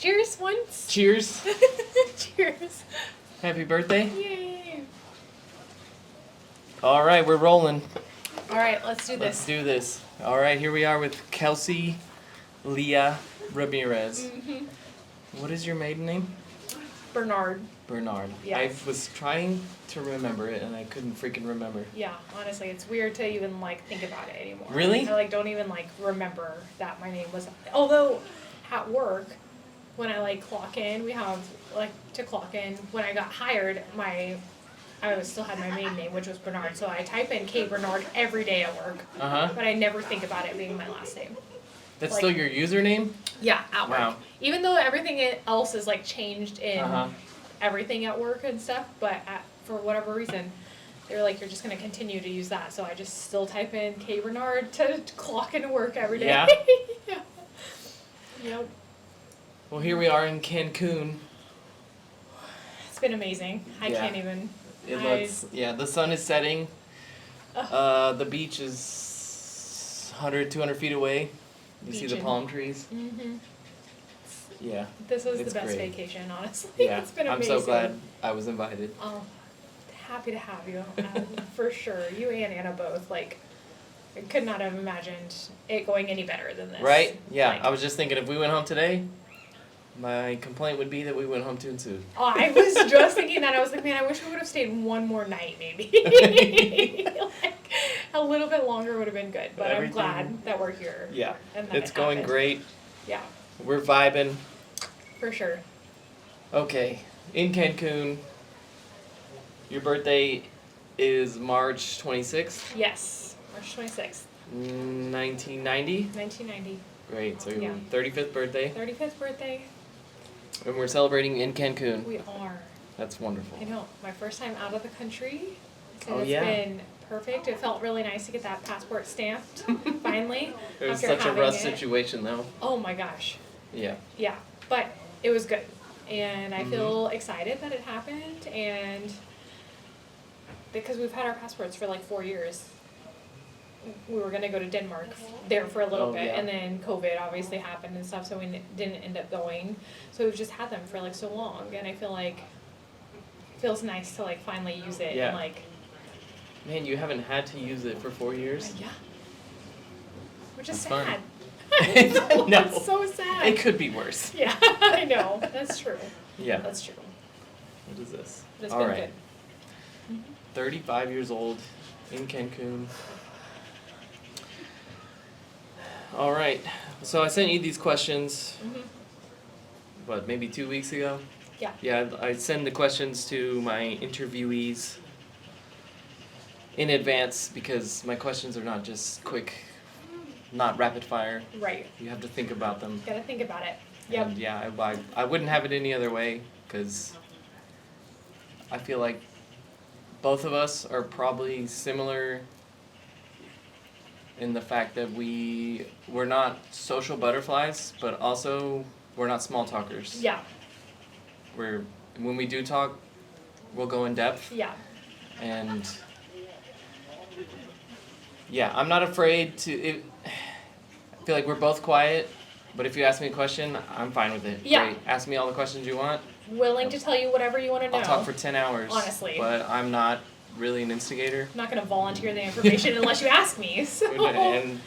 Cheers once. Cheers. Cheers. Happy birthday. Yay. All right, we're rolling. All right, let's do this. Let's do this. All right, here we are with Kelsey Leah Ramirez. Mm-hmm. What is your maiden name? Bernard. Bernard. Yes. I was trying to remember it and I couldn't freaking remember. Yeah, honestly, it's weird to even think about it anymore. Really? I don't even remember that my name was. Although, at work, when I clock in, we have to clock in. When I got hired, still had my maiden name, which was Bernard. So I type in K Bernard every day at work. But I never think about it being my last name. That's still your username? Yeah, at work. Wow. Even though everything else is changed in everything at work and stuff, but for whatever reason, they were you're just gonna continue to use that. So I just still type in K Bernard to clock into work every day. Yeah. Yeah. Yep. Well, here we are in Cancun. It's been amazing. I can't even. It looks, the sun is setting. The beach is 100, 200 feet away. You see the palm trees? Mm-hmm. Yeah. This was it's the best great. vacation, honestly. Yeah. It's been amazing. I'm so glad I was invited. Oh, happy to have you, for sure. You and Anna both, I could not have imagined it going any better than this. Right? Yeah. I was just thinking if we went home today, my complaint would be that we went home too soon. Oh, I was just thinking that. I was like, man, I wish we would have stayed one more night, maybe. A little bit longer would have been good. But I'm glad that we're here. Yeah. And that it's going great. Yeah. We're vibing. For sure. Okay. In Cancun, your birthday is March 26th? Yes. March 26th. 1990? 1990. Great. So your 35th birthday. 35th birthday. And we're celebrating in Cancun. We are. That's wonderful. I know. My first time out of the country. Oh, it's been perfect. It felt really nice to get that passport stamped, finally. It was such a rough situation, though. Oh, my gosh. Yeah. Yeah. But it was good. And I feel excited that it happened. And because we've had our passports for 4 years. We were going to go to Denmark there for a little bit, and then COVID obviously happened and stuff, so we didn't end up going. So we've just had them for so long, and I feel it feels nice to finally use it. Yeah. And man, you haven't had to use it for 4 years? Yeah. Which is That's sad. Fun. No. It's so sad. It could be worse. Yeah, I know. That's true. Yeah. That's true. What is this? But it's All been right. good. 35 years old in Cancun. All right. So I sent you these questions, maybe 2 weeks ago? Yeah. Yeah, I send the questions to my interviewees in advance because my questions are not just quick, not rapid fire. Right. You have to think about them. Gotta think about it. Yep. And yeah, I wouldn't have it any other way because I feel like both of us are probably similar in the fact that we're not social butterflies, but also we're not small talkers. Yeah. When we do talk, we'll go in depth. Yeah. And yeah, I'm not afraid to. I feel like we're both quiet, but if you ask me a question, I'm fine with it. Yeah. Great. Ask me all the questions you want. Willing to tell you whatever you want to know. I'll talk for 10 hours. Honestly. But I'm not really an instigator. I'm not going to volunteer the information unless you ask me. So. And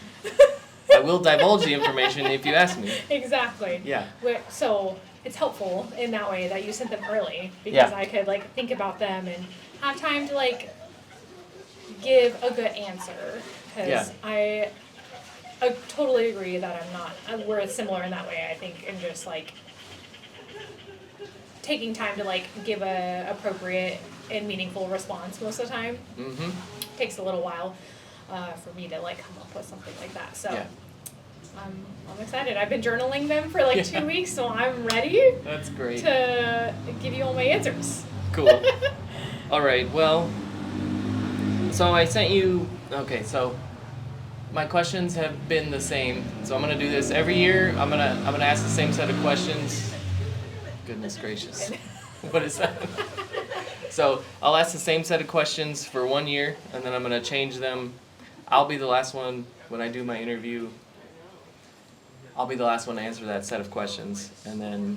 I will divulge the information if you ask me. Exactly. Yeah. So it's helpful in that way that you sent them early because I could think about them and have time to give a good answer. Because I totally agree that we're similar in that way. I think in just taking time to give a appropriate and meaningful response most of the time. Takes a little while for me to come up with something like that. So I'm excited. I've been journaling them for 2 weeks, so I'm ready. That's great. To give you all my answers. Cool. All right. Well, so I sent you. Okay, so my questions have been the same. So I'm gonna do this every year. I'm gonna ask the same set of questions. Goodness gracious. What is that? So I'll ask the same set of questions for 1 year, and then I'm gonna change them. I'll be the last one when I do my interview. I'll be the last one to answer that set of questions, and then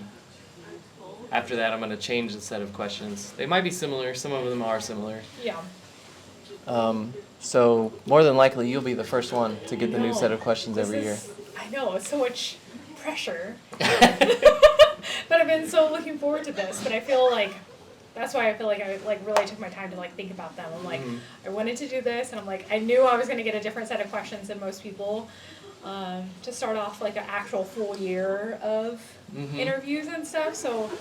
after that, I'm going to change the set of questions. They might be similar. Some of them are similar. Yeah. So more than likely, you'll be the first one to get the new No, set of questions this every year. is- I know, it's so much pressure. But I've been so looking forward to this. But I feel like that's why I feel like I like really took my time to like think about them. I'm like, I wanted to do this, and I'm like, I knew I was gonna get a different set of questions than most people. To start off like an actual full year of interviews and stuff. So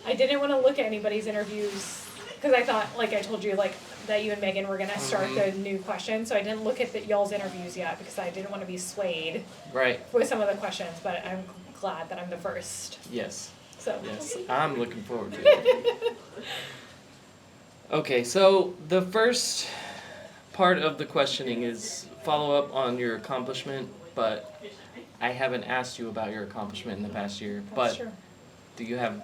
I didn't want to look at anybody's interviews because I thought, like I told you, like that you and Megan were gonna start the new questions. So I didn't look at y'all's interviews yet because I didn't want to be swayed Right. with some of the questions. But I'm glad that I'm the first. Yes. So Yes. I'm looking forward to it. Okay, so the first part of the questioning is follow up on your accomplishment, but I haven't asked you about your accomplishment in the past year. That's But true. do you have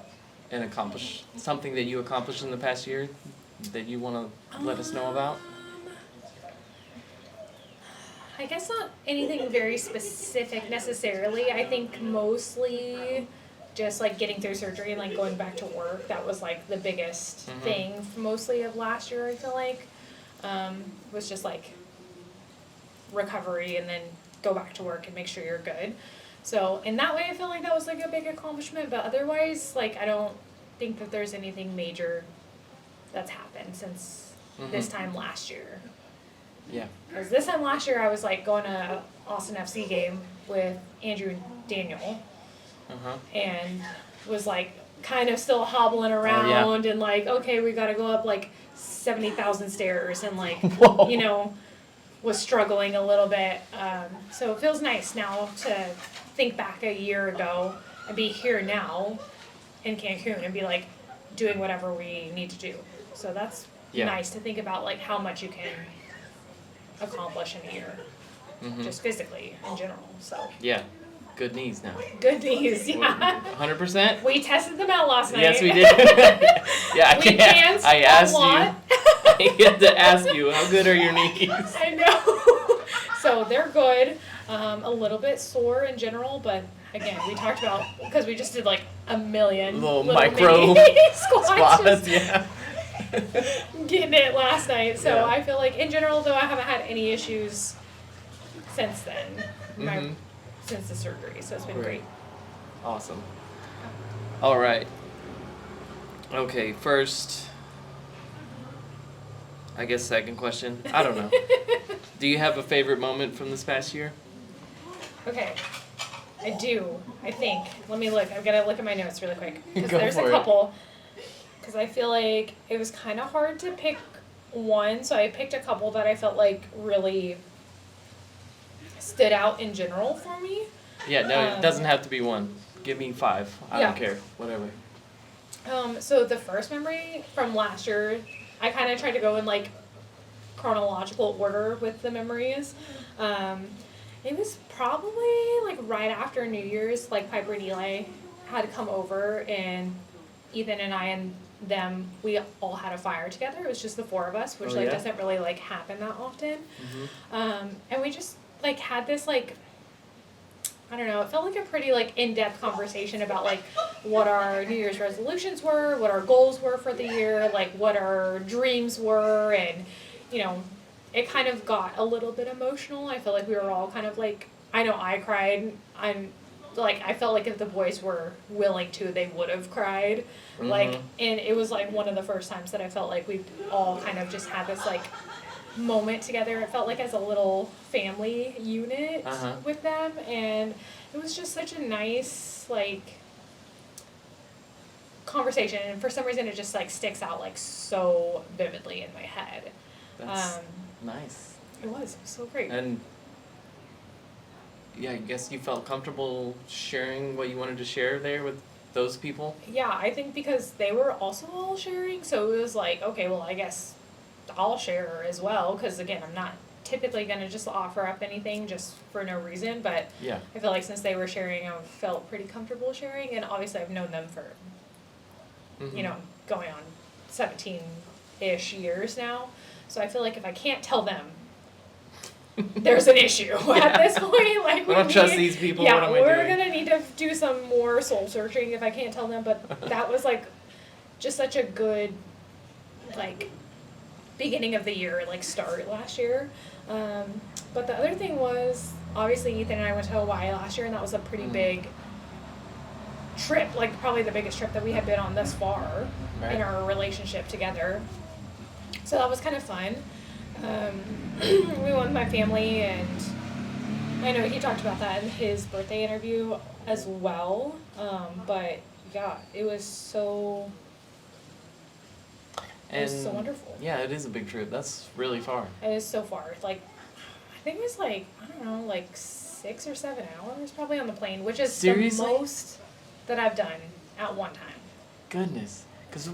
something that you accomplished in the past year that you want to let us know about? I guess not anything very specific necessarily. I think mostly just like getting through surgery and like going back to work. That was like the biggest thing mostly of last year, I feel like. Was just like recovery and then go back to work and make sure you're good. So in that way I feel like that was like a big accomplishment, but otherwise like I don't think that there's anything major that's happened since this time last year. Yeah. Because this time last year I was like going to a Austin FC game with Andrew and Daniel and was like kind of still hobbling around and like, okay, we gotta go up like 70,000 stairs and like, Whoa. you know, was struggling a little bit. So it feels nice now to think back a year ago and be here now in Cancun and be like doing whatever we need to do. So that's nice to think about like how much you can accomplish in a year, just physically in general. So Yeah. Good knees now. good knees, yeah. 100%? We tested them out last night. Yes, we did. Yeah, We danced I asked a lot. you. I had to ask you, how good are your knees? I know. So they're good. A little bit sore in general, but again, we talked about because we just did like a million Little micro mini squats, Squats, just yeah. getting it last night. So Yeah. I feel like in general, though, I haven't had any issues since then. Since the surgery, so it's been great. Awesome. All right. Okay, first, I guess second question. I don't know. Do you have a favorite moment from this past year? Okay, I do. I think. Let me look. I've got to look at my notes really quick because Go there's for a it. couple. Because I feel like it was kind of hard to pick one, so I picked a couple that I felt like really stood out in general for me. Yeah, no, it doesn't have to be one. Give me 5. I don't Yeah. care. Whatever. So the first memory from last year, I kind of tried to go in like chronological order with the memories. It was probably like right after New Year's, like Piper and Eli had come over and Ethan and I and them, we all had a fire together. It was just the 4 of us, which doesn't really like happen that often. And we just like had this like, I don't know, it felt like a pretty like in-depth conversation about like what our New Year's resolutions were, what our goals were for the year, like what our dreams were, and you know, it kind of got a little bit emotional. I feel like we were all kind of like, I know I cried. I felt like if the boys were willing to, they would have cried. Like, and it was like one of the first times that I felt like we all kind of just had this like moment together. It felt like as a little family unit with them, and it was just such a nice like conversation, and for some reason it just like sticks out like so vividly in my head. That's nice. It was so great. And yeah, I guess you felt comfortable sharing what you wanted to share there with those people? Yeah, I think because they were also all sharing, so it was like, okay, well, I guess I'll share as well, because again, I'm not typically going to just offer up anything just for no reason, but Yeah. I feel like since they were sharing, I felt pretty comfortable sharing, and obviously I've known them for, you know, going on 17-ish years now, so I feel like if I can't tell them, there's an issue at this point. Like, I don't trust these people. Yeah, what am I we're doing? gonna need to do some more soul searching if I can't tell them. But that was like just such a good like beginning of the year, like start last year. But the other thing was obviously Ethan and I went to Hawaii last year, and that was a pretty big trip, like probably the biggest trip that we had been on thus far in our relationship together. So that was kind of fun. We went with my family, and I know he talked about that in his birthday interview as well. But yeah, it was so wonderful. Yeah, it is a big trip. That's really far. It is so far. Like, I think it was like, I don't know, like 6 or 7 hours probably on the plane, which is Seriously? the most that I've done at one time. Goodness. Because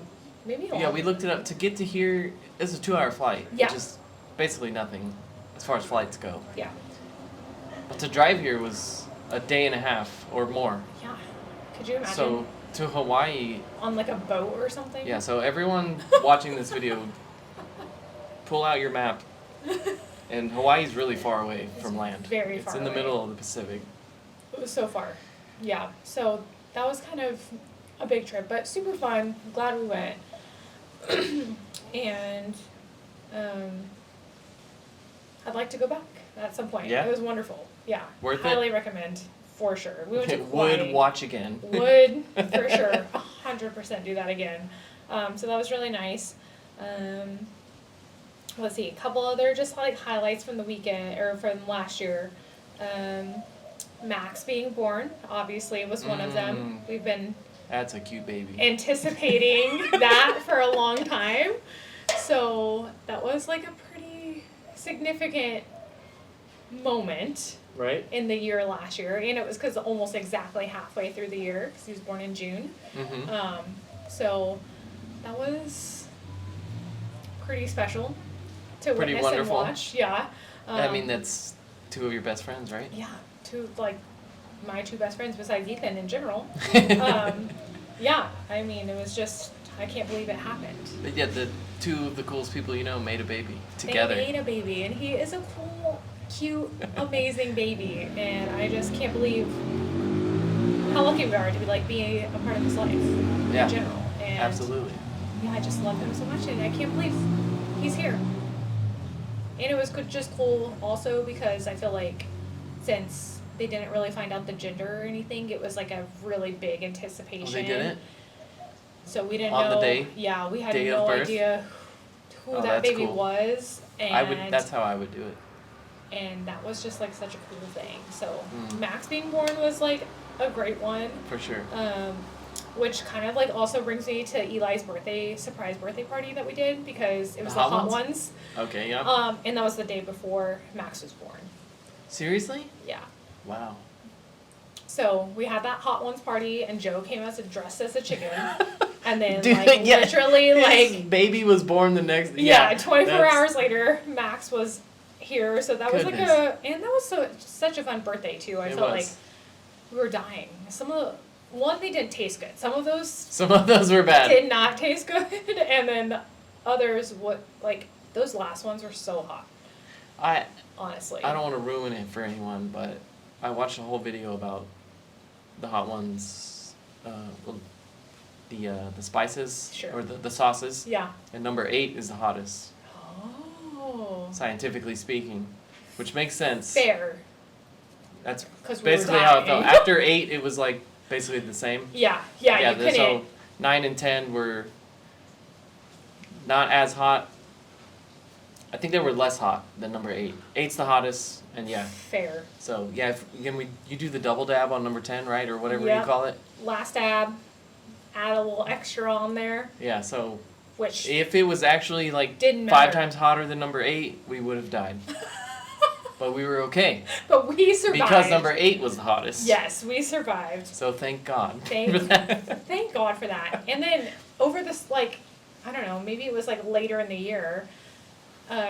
Maybe yeah, we looked it up. To get to here, it's a 2-hour flight, Yeah. which is basically nothing as far as flights go. Yeah. But to drive here was a day and a half or more. Yeah. Could you imagine? So to Hawaii, On like a boat or something? yeah, so everyone watching this video, pull out your map. And Hawaii's really far away from land. very It's far in the away. middle of the Pacific. It was so far. Yeah. So that was kind of a big trip, but super fun. Glad we went. And I'd like to go back at some point. Yeah? It was wonderful. Yeah. Worth it? Highly recommend for sure. We went to Would Hawaii. watch again. Would for sure 100% do that again. So that was really nice. Let's see, a couple other just like highlights from the weekend or from last year. Max being born obviously was one of them. We've been That's a cute baby. anticipating that for a long time. So that was like a pretty significant moment Right? in the year last year, and it was because almost exactly halfway through the year because he was born in June. Mm-hmm. So that was pretty special to Pretty witness wonderful. and watch. Yeah. I mean, that's 2 of your best friends, right? Yeah, like my 2 best friends besides Ethan in general. Yeah, I mean, it was just, I can't believe it happened. But yeah, the 2 of the coolest people you know made a baby together. They made a baby, and he is a cool, cute, amazing baby, and I just can't believe how lucky we are to be like being a part of his life Yeah, in general. And absolutely. yeah, I just love him so much, and I can't believe he's here. And it was just cool also because I feel like since they didn't really find out the gender or anything, it was like a really big anticipation. Oh, they didn't? So we didn't On know. the day? Yeah, we had Day of no birth? idea who Oh, that that's baby cool. was, and That's how I would do it. and that was just like such a cool thing. So Mm. Max being born was like a great one. For sure. Which kind of like also brings me to Eli's surprise birthday party that we did because it was The the Hot hot Ones? ones. Okay, yeah. And that was the day before Max was born. Seriously? Yeah. Wow. So we had that hot ones party, and Joe came dressed as a chicken, and then Dude, like yeah. literally His like baby was born the next. 24 that's- hours later, Max was here. So that was like Goodness. and that was such a fun birthday too. I It felt was. like we were dying. They didn't taste good. Some of those Some of those were bad. did not taste good, and then others those last ones were so hot. Honestly. I don't want to ruin it for anyone, but I watched a whole video about the hot ones, the spices Sure. or the sauces, Yeah. and number 8 is the hottest, Oh. scientifically speaking, which makes sense. Fair. That's 'Cause we were basically how it felt. dying. After 8, it was like basically the same. Yeah. You couldn't. So 9 and 10 were not as hot. I think they were less hot than number 8. 8's the hottest, and yeah. Fair. So yeah, you do the double dab on number 10, right, or whatever Yep. you call it. Last dab, add a little extra on there, Yeah. So which if it was actually like Didn't 5 matter. times hotter than number 8, we would have died. But we were okay but we survived. because number 8 was the hottest. Yes, we survived. So thank God. Thank- for that. Thank God for that. And then over this, like, I don't know, maybe it was like later in the year,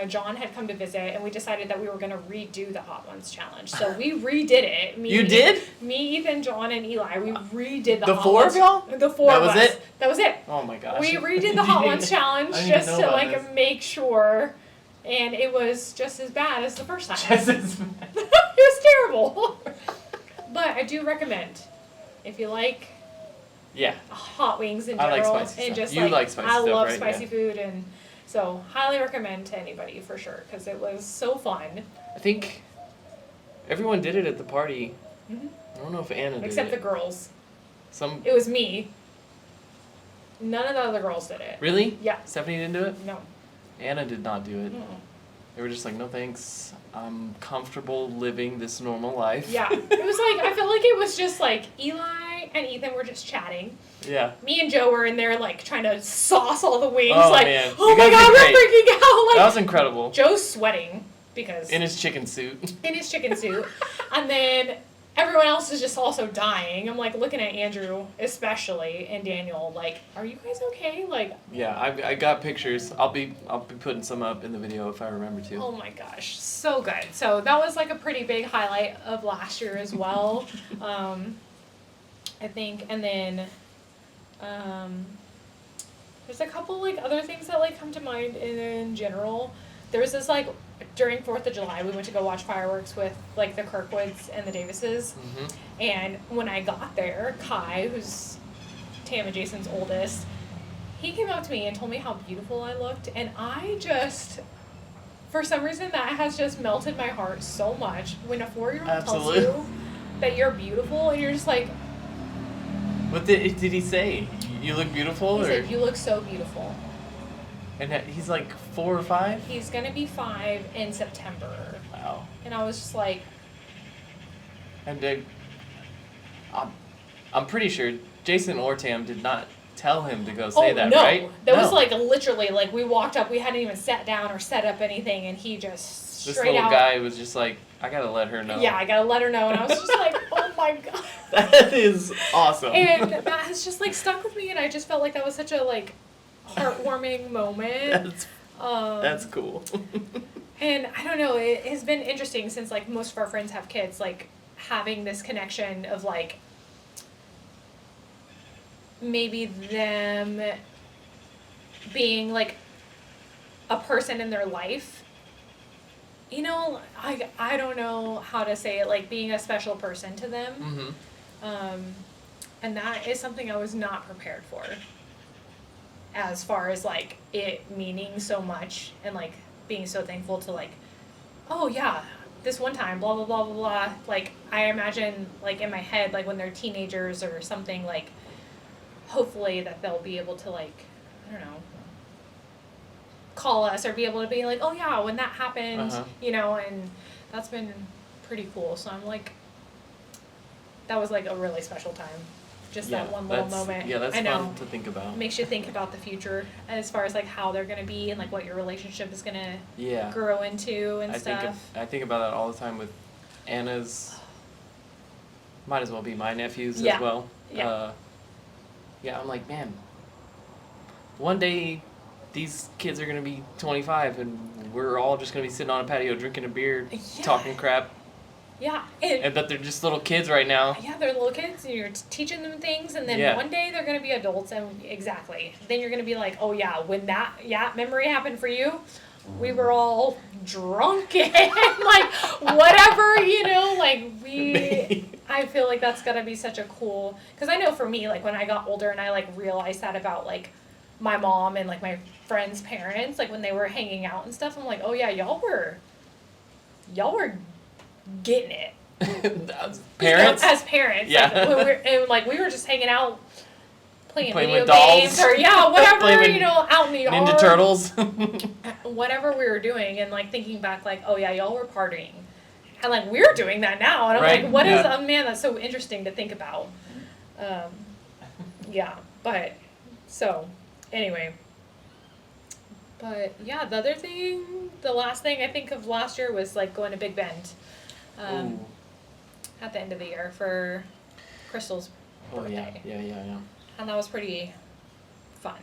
John had come to visit, and we decided that we were going to redo the Hot Ones challenge. So we redid it. You did? Me, Ethan, John, and Eli. We redid the The Hot 4 Ones. of y'all? The 4 That of was us. it? That was it. Oh my gosh. We redid the Hot Ones challenge I didn't just know to about like this. make sure And it was just as bad as the first time. Just as bad. It was terrible. But I do recommend, if you like Yeah. hot wings in I general, like spicy and stuff. just You like spicy I stuff, love right? spicy Yeah. food, and so highly recommend to anybody for sure because it was so fun. I think everyone did it at the party. Mhm. I don't know if Anna did Except it. the girls. Some It was me. None of the other girls did it. Really? Yeah. Stephanie didn't do it? No. Anna did not do it. Mm-mm. They were just like, no thanks. I'm comfortable living this normal life. Yeah. It was like, I felt like it was just like Eli and Ethan were just chatting. Yeah. Me and Joe were in there like trying to sauce all the wings. Oh, like, man. oh You my guys god, did we're great. freaking out. Like, That was incredible. Joe's sweating because In his chicken suit. in his chicken suit. And then everyone else is just also dying. I'm like looking at Andrew especially and Daniel like, are you guys okay? Like, Yeah, I got pictures. I'll be putting some up in the video if I remember to. oh my gosh, so good. So that was like a pretty big highlight of last year as well. I think, and then there's a couple like other things that like come to mind in general. There was this like during 4th of July we went to go watch fireworks with like the Kirkwoods and the Davises, and when I got there, Kai, who's Tam and Jason's oldest, he came up to me and told me how beautiful I looked, and I just, for some reason, that has just melted my heart so much when a 4-year-old tells Absolutely. you that you're beautiful, and you're just like, What did he say? You look beautiful? he or? said, you look so beautiful. And he's like 4 or 5? He's gonna be 5 in September. Wow. And I was just like, And I'm pretty sure Jason or Tam did not tell him to go say oh that, no. right? That No. was like literally, like we walked up, we hadn't even sat down or set up anything, and he just This straight little out. guy was just like, I gotta let her know. Yeah, I gotta let her know. And I was just like, oh my god. That is awesome. And that has just like stuck with me, and I just felt like that was such a like heartwarming moment. That's cool. And I don't know, it has been interesting since like most of our friends have kids, like having this connection of like maybe them being like a person in their life. You know, I don't know how to say it, like being a special person to them. And that is something I was not prepared for. As far as like it meaning so much and like being so thankful to like, oh yeah, this one time, blah blah blah blah blah. Like I imagine like in my head, like when they're teenagers or something, like hopefully that they'll be able to like, I don't know, call us or be able to be like, oh yeah, when that happened, you know, and that's been pretty cool. So I'm like, that was like a really special time. Just that one little moment. Yeah, that's I know. fun to think about. It makes you think about the future as far as like how they're gonna be and like what your relationship is gonna grow into and stuff. I think about that all the time with Anna's. Might as well be my nephews Yeah. as well. Yeah. Yeah, I'm like, man. One day, these kids are gonna be 25, and we're all just gonna be sitting on a patio drinking a beer, talking crap. Yeah. But they're just little kids right now. Yeah, they're little kids, and you're teaching them things, and then one day they're gonna be adults, and then you're gonna be like, oh yeah, when that memory happened for you, we were all drunk and like whatever, you know, like I feel like that's gotta be such a cool, because I know for me, like when I got older and I like realized that about like my mom and like my friends' parents, like when they were hanging out and stuff, I'm like, oh yeah, y'all were getting it. Parents? You know, as parents. Yeah. Like, we were just hanging out playing video with dolls. games or whatever, you know, out in the yard. Ninja Turtles. Whatever we were doing, and like thinking back like, oh yeah, y'all were partying. And like we're doing that now, and I'm like, what is that's so interesting to think about. But so anyway. But yeah, the last thing I think of last year was like going to Big Bend. At the end of the year for Crystal's birthday. Yeah. And that was pretty fun.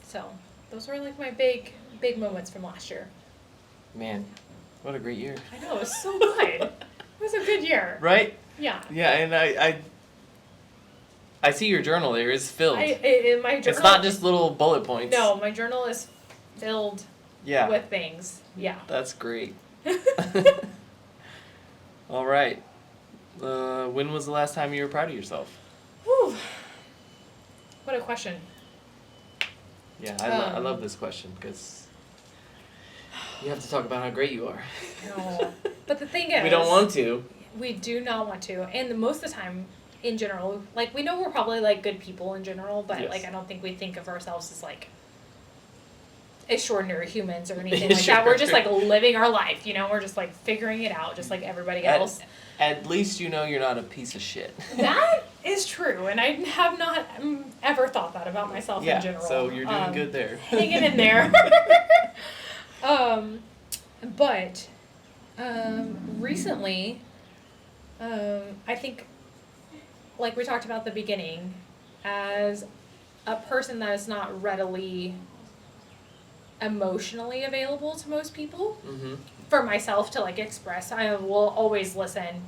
So those were like my big moments from last year. Man, what a great year. I know, it was so good. It was a good year. Right? Yeah. Yeah, and I see your journal there is filled. My journal, it's not just little bullet points. No, my journal is filled Yeah. with things. Yeah. That's great. All right. When was the last time you were proud of yourself? Whew. What a question. Yeah, I love this question because you have to talk about how great you are. No. But the thing is, We don't want to. We do not want to. And most of the time, in general, like, we know we're probably, like, good people in general, but, Yes. like, I don't think we think of ourselves as, like, extraordinary humans or anything like Sure. that. We're just, like, living our life, you know? We're just, like, figuring it out, just like everybody else. At least you know you're not a piece of shit. That is true, and I have not ever thought that about myself in general. So you're doing good there. Hanging in there. But recently, I think, like we talked about at the beginning, as a person that is not readily emotionally available to most people, Mm-hmm. for myself to, like, express, I will always listen,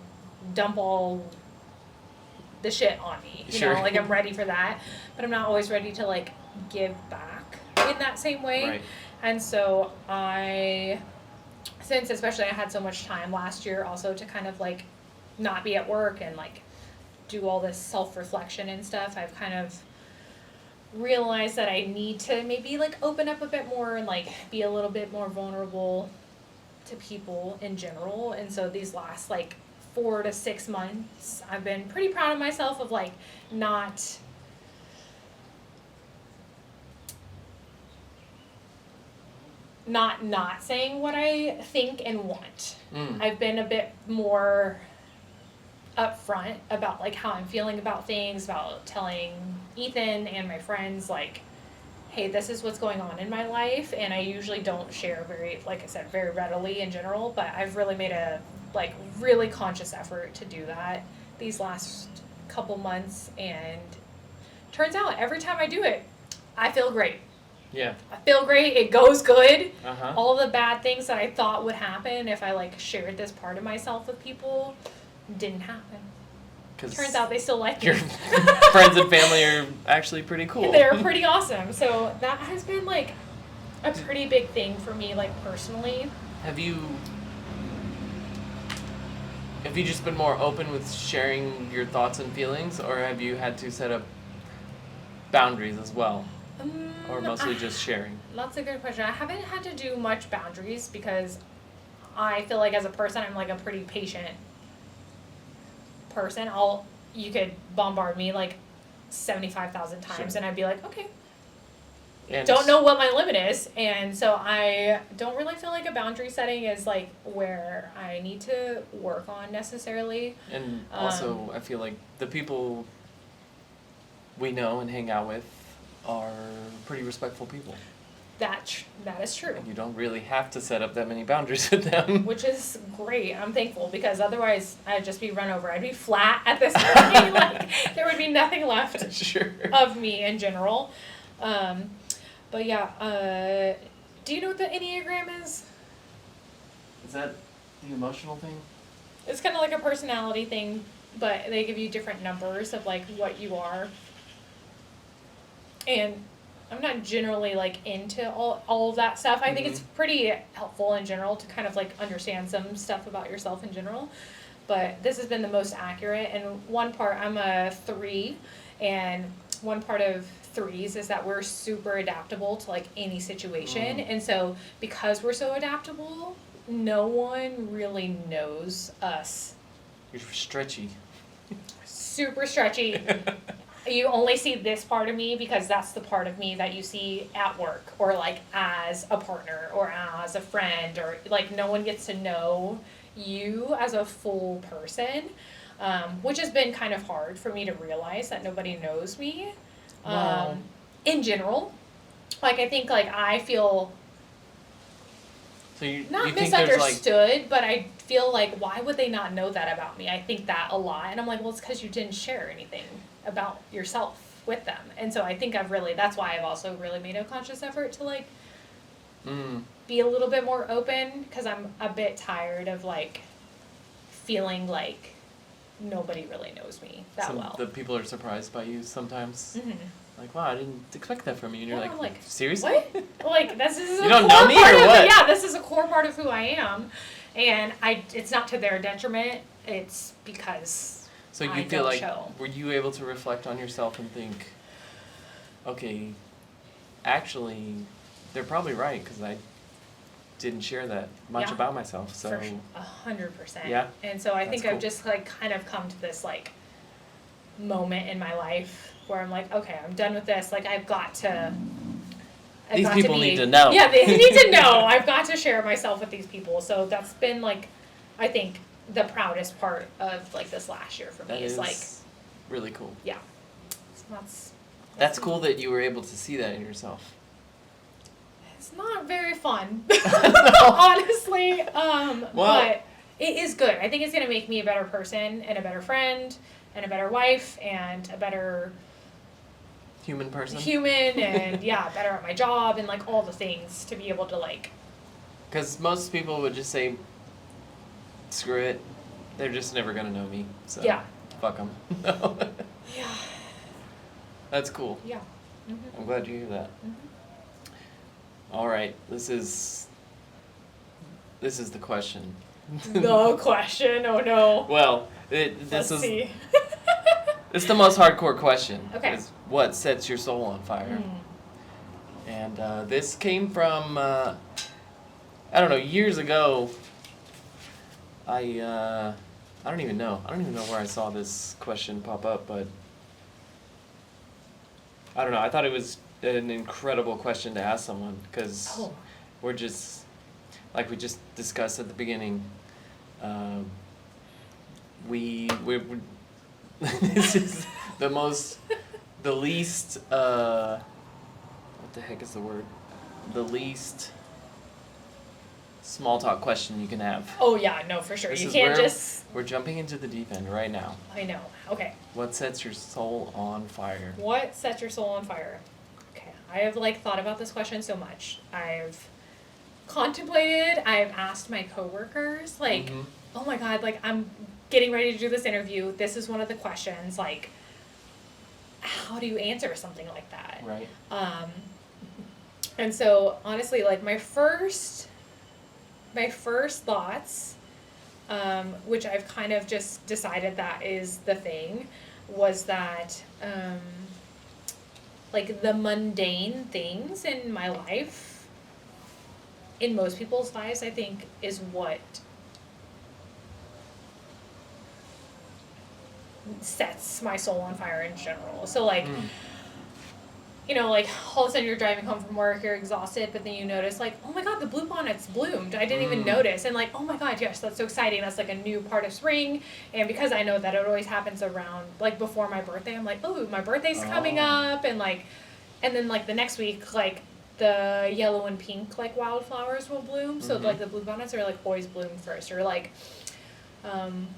dump all the shit on me, you Sure. know, like, I'm ready for that, but I'm not always ready to, like, give back in that same way. Right. And so since especially I had so much time last year also to kind of, like, not be at work and, like, do all this self-reflection and stuff, I've kind of realized that I need to maybe, like, open up a bit more and, like, be a little bit more vulnerable to people in general. And so these last, like, 4 to 6 months, I've been pretty proud of myself of, like, not saying what I think and want. I've been a bit more upfront about, like, how I'm feeling about things, about telling Ethan and my friends, like, hey, this is what's going on in my life. And I usually don't share very, like I said, very readily in general, but I've really made a, like, really conscious effort to do that these last couple months. And turns out every time I do it, I feel great. Yeah. I feel great. It goes good. Uh-huh. All the bad things that I thought would happen if I, like, shared this part of myself with people didn't happen. Turns out they still like me. Your friends and family are actually pretty cool. They're pretty awesome. So that has been, like, a pretty big thing for me, like, personally. Have you just been more open with sharing your thoughts and feelings, or have you had to set up boundaries as well? Or mostly just sharing? That's a good question. I haven't had to do much boundaries because I feel like as a person I'm, like, a pretty patient person. You could bombard me, like, 75,000 times, Sure. and I'd be like, okay. And don't know what my limit is, and so I don't really feel like a boundary setting is, like, where I need to work on necessarily. And also, I feel like the people we know and hang out with are pretty respectful people. That is true. And you don't really have to set up that many boundaries with them. Which is great. I'm thankful, because otherwise I'd just be run over. I'd be flat at this point. Like, there would be nothing left Sure. of me in general. But yeah, do you know what the Enneagram is? Is that the emotional thing? It's kind of like a personality thing, but they give you different numbers of, like, what you are. And I'm not generally, like, into all of that stuff. I think it's pretty helpful in general to kind of, like, understand some stuff about yourself in general. But this has been the most accurate. And one part, I'm a 3, and one part of 3s is that we're super adaptable to, like, any situation. And so because we're so adaptable, no one really knows us. You're stretchy. Super stretchy. You only see this part of me because that's the part of me that you see at work, or, like, as a partner or as a friend, or, like, no one gets to know you as a full person, which has been kind of hard for me to realize that nobody knows me. Wow. In general. Like, I think, like, I feel So you not think there's, like, misunderstood, but I feel like, why would they not know that about me? I think that a lot. And I'm like, well, it's because you didn't share anything about yourself with them. And so I think that's why I've also really made a conscious effort to, like, be a little bit more open, because I'm a bit tired of, like, feeling like nobody really knows me that well. The people are surprised by you sometimes. Mm-hmm. Like, wow, I didn't expect that from you. And you're Yeah, like, seriously? What? Like, this is You don't know me or what? Yeah, this is a core part of who I am. And it's not to their detriment. It's because So you I feel don't like, show. were you able to reflect on yourself and think, okay, actually, they're probably right because I didn't share that much Yeah. about myself. So For 100%. Yeah. And so I That's think cool. I've just like kind of come to this like moment in my life where I'm like, okay, I'm done with this. Like I've got to. These people need to know. Yeah, they need to know. I've got to share myself with these people. So that's been like, I think the proudest part of like this last year for me that is is like, really cool. yeah, so That's cool that you were able to see that in yourself. It's not very fun, No. honestly. Well- But it is good. I think it's gonna make me a better person and a better friend and a better wife and a better Human person. human and yeah, better at my job and like all the things to be able to like. Because most people would just say, screw it. They're just never going to know me. So Yeah. fuck them. Yeah. That's cool. Yeah. I'm glad you hear that. Mm-hmm. All right. This is the question. No question. Oh no. Well, this Let's is see. it's the most hardcore question. Okay. Is what sets your soul on fire? And this came from I don't know, years ago. I don't even know. I don't even know where I saw this question pop up, but I don't know. I thought it was an incredible question to ask someone because Oh. we're just like we just discussed at the beginning. We're this is the least what the heck is the word? The least small talk question you can have. Oh yeah, no, for sure. This You is can't where just. We're jumping into the deep end right now. I know. Okay. What sets your soul on fire? What sets your soul on fire? Okay, I have like thought about this question so much. I've contemplated. I've asked my coworkers, like, Mhm. oh my god, like I'm getting ready to do this interview. This is one of the questions. Like, how do you answer something like that? Right. And so honestly, like my first thoughts, which I've kind of just decided that is the thing, was that like the mundane things in my life, in most people's lives, I think is what sets my soul on fire in general. So like, you know, like all of a sudden you're driving home from work, you're exhausted, but then you notice like, oh my god, the bluebonnets bloomed. I didn't even notice. And like, oh my god, yes, that's so exciting. That's like a new part of spring. And because I know that it always happens around like before my birthday, I'm like, oh, my birthday's coming up, and then like the next week, like the yellow and pink like wildflowers will bloom. So like the bluebonnets are like always bloom first. Or like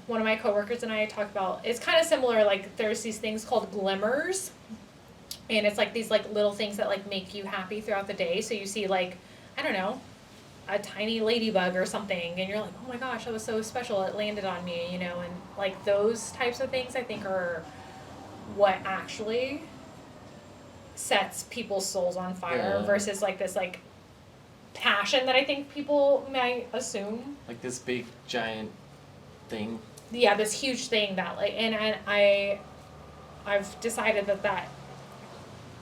one of my coworkers and I talked about, it's kind of similar, like there's these things called glimmers. And it's like these like little things that like make you happy throughout the day. So you see like, I don't know, a tiny ladybug or something, and you're like, oh my gosh, that was so special. It landed on me, you know, and like those types of things I think are what actually sets people's souls on fire versus like this like passion that I think people might assume. Like this big giant thing. Yeah, this huge thing that like, and I've decided that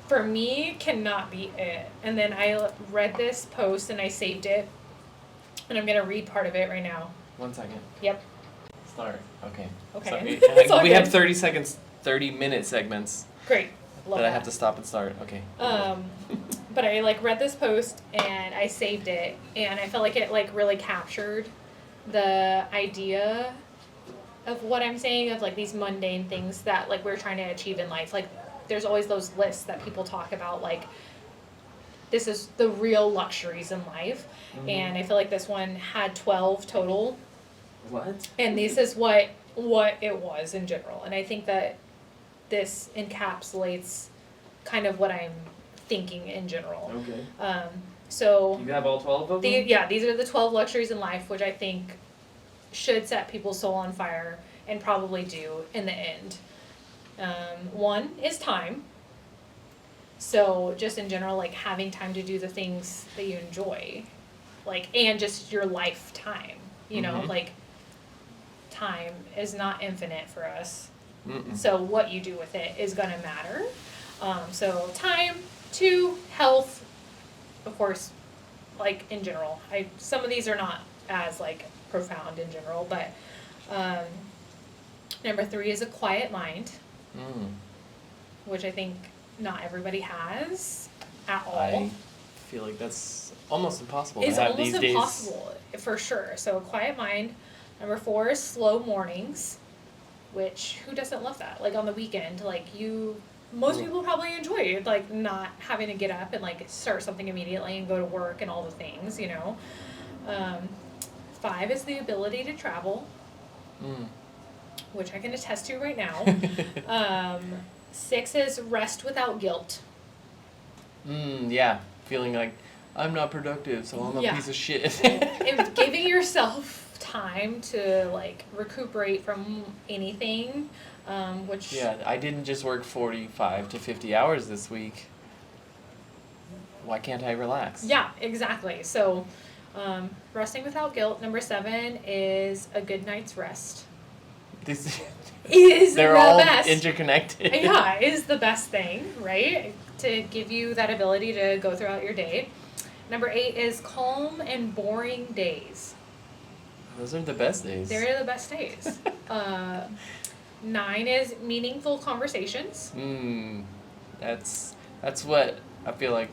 for me cannot be it. And then I read this post and I saved it, and I'm gonna read part of it right now. 1 second. Yep. Start. Okay. Okay. Sorry. It's all we good. have 30-minute segments Great. Love that that. I have to stop and start. Okay. But I like read this post and I saved it, and I felt like it like really captured the idea of what I'm saying, of like these mundane things that like we're trying to achieve in life. Like there's always those lists that people talk about, like this is the real luxuries in life. And I feel like this one had 12 total. What? And this is what it was in general. And I think that this encapsulates kind of what I'm thinking in general. Okay. So You have all 12 of them? these are the 12 luxuries in life, which I think should set people's soul on fire. and probably do in the end. One is time. So just in general, like having time to do the things that you enjoy, like, and just your lifetime, you know, like time is not infinite for us. So what you do with it is going to matter. So time, 2, health, of course, like in general. Some of these are not as like profound in general, but number 3 is a quiet mind, which I think not everybody has at all. I feel like that's almost impossible to It's have almost these days. impossible, for sure. So a quiet mind. Number 4 is slow mornings, which who doesn't love that? Like on the weekend, like most people probably enjoy like not having to get up and like start something immediately and go to work and all the things, you know. 5 is the ability to travel, which I can attest to right now. 6 is rest without guilt. Yeah, feeling like I'm not productive, so I'm a piece of shit. And giving yourself time to like recuperate from anything, which I didn't just work 45 to 50 hours this week. Why can't I relax? Yeah, exactly. So resting without guilt. Number 7 is a good night's rest. They're all best. interconnected. Yeah, is the best thing, right? To give you that ability to go throughout your day. Number 8 is calm and boring days. Those are the best days. They're the best days. 9 is meaningful conversations. That's what I feel like.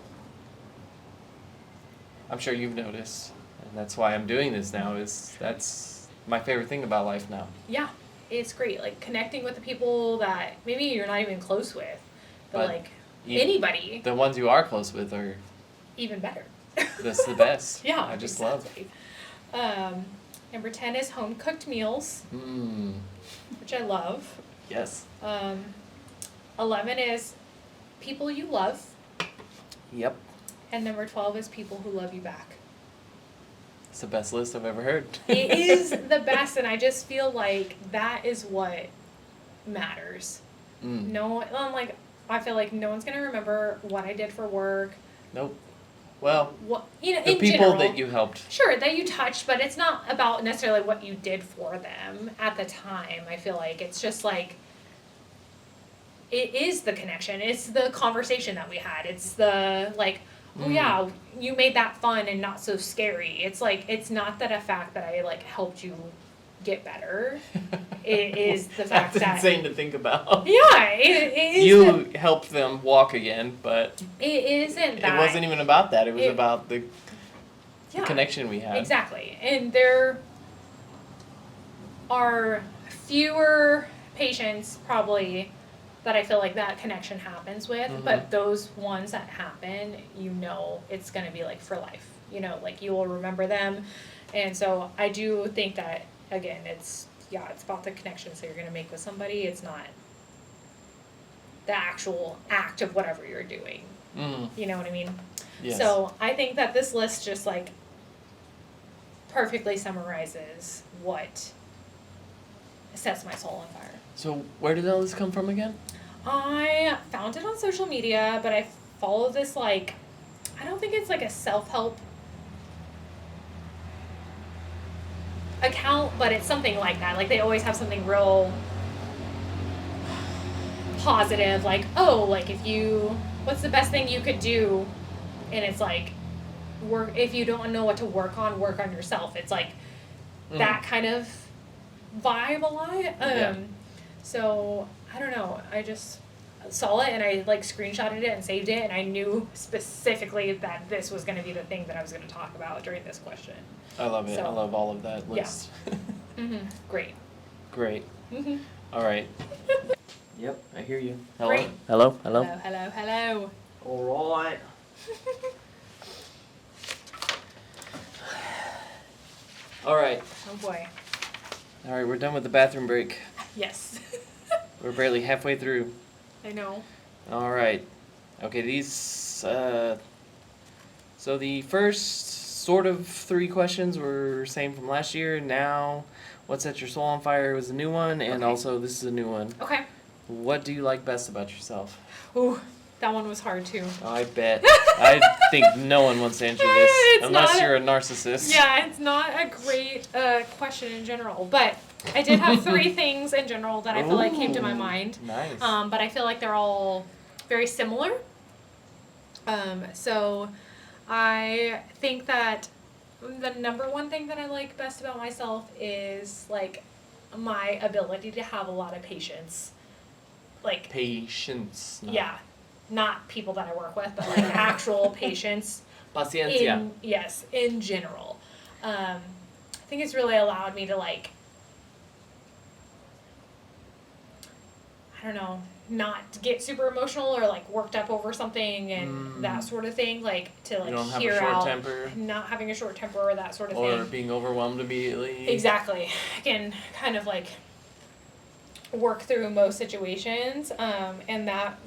I'm sure you've noticed, and that's why I'm doing this now. That's my favorite thing about life now. Yeah, it's great. Like connecting with the people that maybe you're not even close with, but like anybody. The ones you are close with are even better. That's the best. Yeah, I just exactly. Number 10 is home cooked meals, which I love. Yes. 11 is people you love. Yep. And number 12 is people who love you back. It's the best list I've ever heard. It is the best, and I just feel like that is what matters. I feel like no one's gonna remember what I did for work. Nope. Well, the in people general, that you helped. Sure, that you touched, but it's not about necessarily what you did for them at the time. I feel like it's just like, it is the connection. It's the conversation that we had. It's the, like, oh yeah, you made that fun and not so scary. It's like, it's not that a fact that I, like, helped you get better. It is the fact that... That's insane to think about. Yeah, it is. You helped them walk again, but... It isn't that. It wasn't even about that. It was about the connection we had. Exactly. And there are fewer patients, probably, that I feel like that connection happens with, but those ones that happen, you know, it's going to be like for life. You know, like you will remember them. And so I do think that, again, it's about the connections that you're going to make with somebody. It's not the actual act of whatever you're doing. You know what I mean? Yes. So I think that this list just like perfectly summarizes what sets my soul on fire. So where did all this come from again? I found it on social media, but I follow this, like, I don't think it's like a self-help account, but it's something like that. Like, they always have something real positive, like, oh, like, what's the best thing you could do? And it's like, if you don't know what to work on yourself. It's like that kind of vibe a lot. So, I don't know, I just saw it and I like screenshotted it and saved it, and I knew specifically that this was going to be the thing that I was going to talk about during this question. I love it. So, I love all of that list. Yeah. Great. Great. All right. Yep, I hear you. Hello? Great. Hello? Hello. All right. All right. Oh boy. All right, we're done with the bathroom break. Yes. We're barely halfway through. I know. All right. Okay, these. So the first sort of 3 questions were same from last year. Now, what set your soul on fire was a new one, and Okay. also this is a new one. Okay. What do you like best about yourself? Ooh, that one was hard too. Oh, I bet. I think no one wants to answer this It's unless not- you're a narcissist. Yeah, it's not a great question in general, but I did have 3 things in general that I feel like came to my Ooh, mind. Nice. But I feel like they're all very similar. So I think that the number one thing that I like best about myself is like my ability to have a lot of patience. Like, Patience. No. yeah, not people that I work with, but like actual patience. Paciencia. In general. I think it's really allowed me to like, I don't know, not get super emotional or like worked up over something and that sort of thing. Like to like You don't have hear a short out, temper. not having a short temper or that sort of Or thing. being overwhelmed immediately. Exactly. I can kind of like work through most situations, and that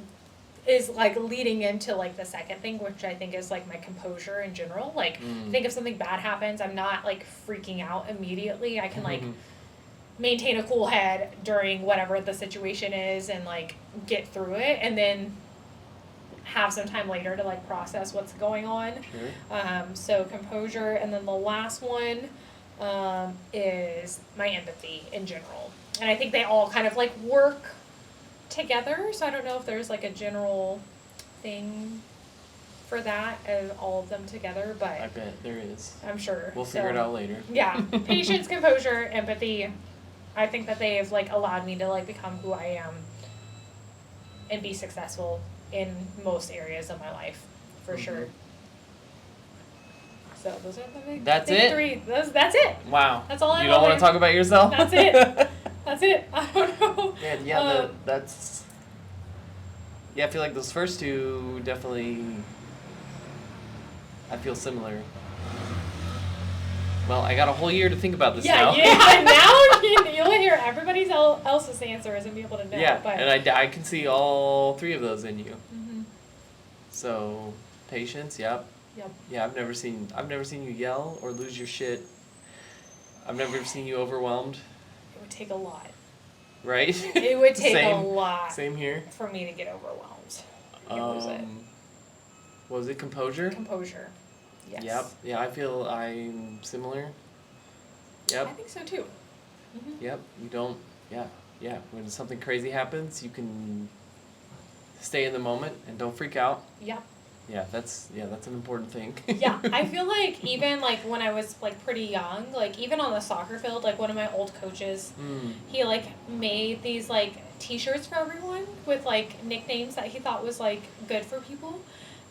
is like leading into like the second thing, which I think is like my composure in general. Like, I think if something bad happens, I'm not like freaking out immediately. I can like maintain a cool head during whatever the situation is and like get through it, and then have some time later to like process what's going on. Sure. So composure, and then the last one is my empathy in general. And I think they all kind of like work together, so I don't know if there's like a general thing for that of all of them together, but I bet there is. I'm sure. We'll figure it out later. Yeah, patience, composure, empathy. I think that they have like allowed me to like become who I am and be successful in most areas of my life, for sure. So those are the big, That's big it? 3. That's it. Wow. That's all I You know don't want there. to talk about yourself? That's it. That's it. I don't know. Yeah, that's. Yeah, I feel like those first 2 definitely. I feel similar. Well, I got a whole year to think about this now. Yeah. Now you'll hear everybody else's answers and be able to know. Yeah, but. and I can see all 3 of those in you. Mhm. So, patience, yep. Yep. Yeah, I've never seen you yell or lose your shit. I've never seen you overwhelmed, It would take a lot. right? It would take Same, a lot Same here. for me to get overwhelmed. And lose it. Was it composure? Composure. Yes. Yep. Yeah, I feel I'm similar. Yep. I think so too. Mm-hmm. Yep. You don't. Yeah. Yeah. When something crazy happens, you can stay in the moment and don't freak out. Yep. Yeah, that's an important thing. Yeah, I feel like even like when I was like pretty young, like even on the soccer field, like one of my old coaches, he like made these like T-shirts for everyone with like nicknames that he thought was like good for people,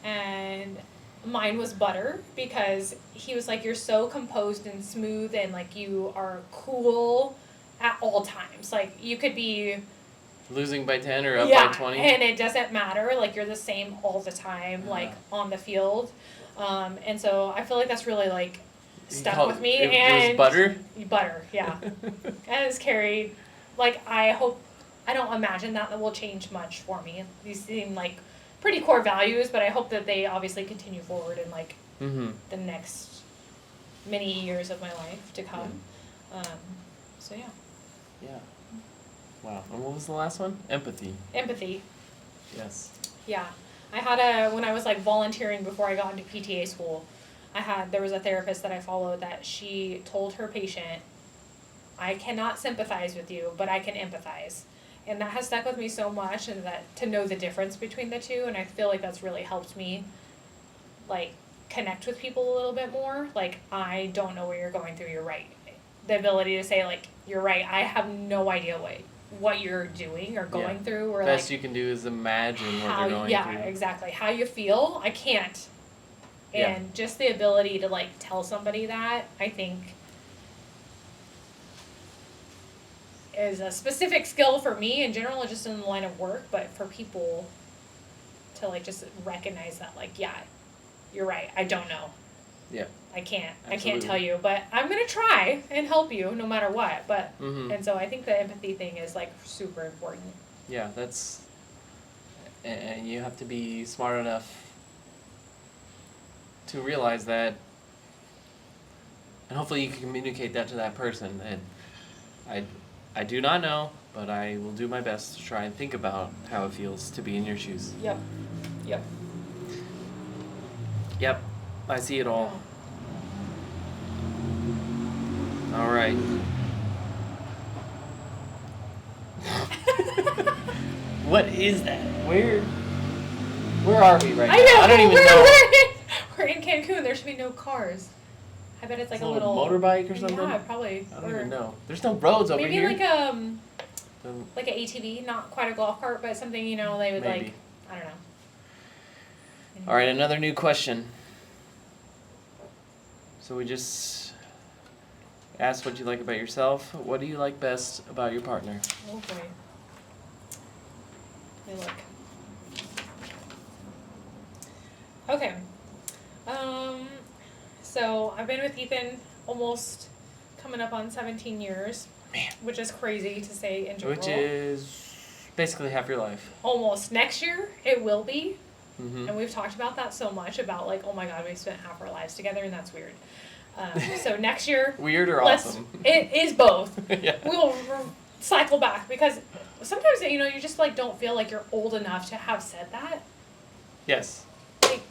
and mine was Butter because he was like, you're so composed and smooth and like you are cool at all times. Like you could be Losing by 10 or up by 20. and it doesn't matter. Like you're the same all the time, like on the field. And so I feel like that's really like stuck with me. It was Butter? Butter, yeah. And it's carried. Like I don't imagine that will change much for me. These seem like pretty core values, but I hope that they obviously continue forward in like the next many years of my life to come. So yeah. Yeah. Wow. And what was the last one? Empathy. Empathy. Yes. Yeah. I had when I was like volunteering before I got into PTA school, there was a therapist that I followed that she told her patient, I cannot sympathize with you, but I can empathize. And that has stuck with me so much, and that to know the difference between the two, and I feel like that's really helped me like connect with people a little bit more. Like, I don't know what you're going through, you're right. The ability to say like, you're right, I have no idea what you're doing or going through, or best like you can do is imagine what they're going through. Yeah, exactly. How you feel, I can't. And just the ability to like tell somebody that, I think, is a specific skill for me in general, just in the line of work, but for people to like just recognize that, like, yeah, you're right, I don't know. Yeah. I can't Absolutely. tell you, but I'm gonna try and help you no matter what. But and so I think the empathy thing is like super important. Yeah, and you have to be smart enough to realize that And hopefully you can communicate that to that person. And I do not know, but I will do my best to try and think about how it feels to be in your shoes. Yep. Yep. Yep, I see it all. All right. What is that? Where are we right now? I know. I don't even know. We're in Cancun. There should be no cars. I bet it's like It's a little motorbike or something. Yeah, probably. I don't even know. There's no roads over maybe here. Maybe like an ATV, not quite a golf cart, but something they would Maybe. like. I don't know. All right, another new question. So we just asked what you like about yourself. What do you like best about your partner? Oh boy. Let me look. Okay. So I've been with Ethan almost coming up on 17 years. Man. Which is crazy to say in general. Which is basically half your life. Almost. Next year, it will be. Mm-hmm. And we've talked about that so much, about like, oh my God, we spent half our lives together, and that's weird. So next year... Weird or awesome? It is both. Yeah. We'll cycle back, because sometimes, you just like don't feel like you're old enough to have said that. Yes. Like,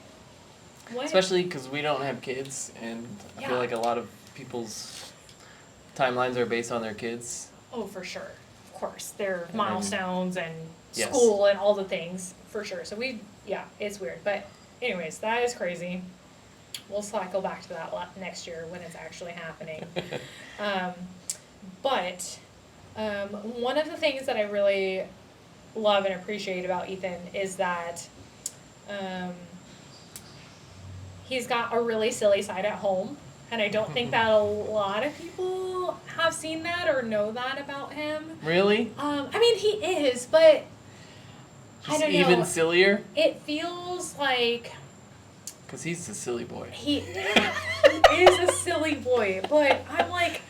what? Especially because we don't have kids, and I feel like a lot of people's timelines are based on their kids. Oh, for sure. Of course. Their milestones and Yes. school and all the things, for sure. So it's weird. But anyways, that is crazy. We'll cycle back to that next year when it's actually happening. But one of the things that I really love and appreciate about Ethan is that he's got a really silly side at home. And I don't think that a lot of people have seen that or know that about him. Really? I mean, he is, but I don't know. Even sillier? It feels like... Because he's the silly boy. He is a silly boy, but I'm like...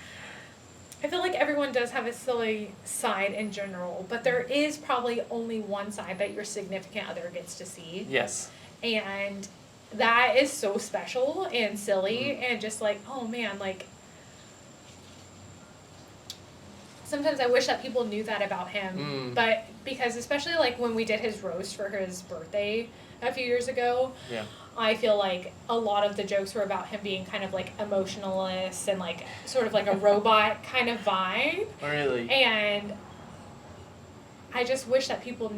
I feel like everyone does have a silly side in general, but there is probably only one side that your significant other gets to see. Yes. And that is so special and silly and just like, oh man, like... Sometimes I wish that people knew that about him, but because especially like when we did his roast for his birthday a few years ago, I feel like a lot of the jokes were about him being kind of like emotionalist and like sort of like a robot kind of vibe. Really? And I just wish that people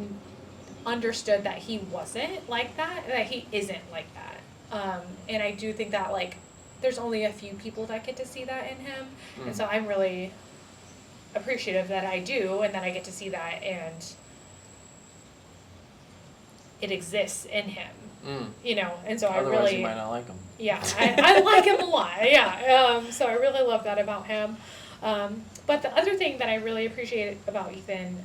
understood that he wasn't like that he isn't like that. And I do think that like there's only a few people that get to see that in him, and so I'm really appreciative that I do and that I get to see that and it exists in him. And so Otherwise I really... you might not like him. Yeah, I like him a lot, so I really love that about him. But the other thing that I really appreciate about Ethan,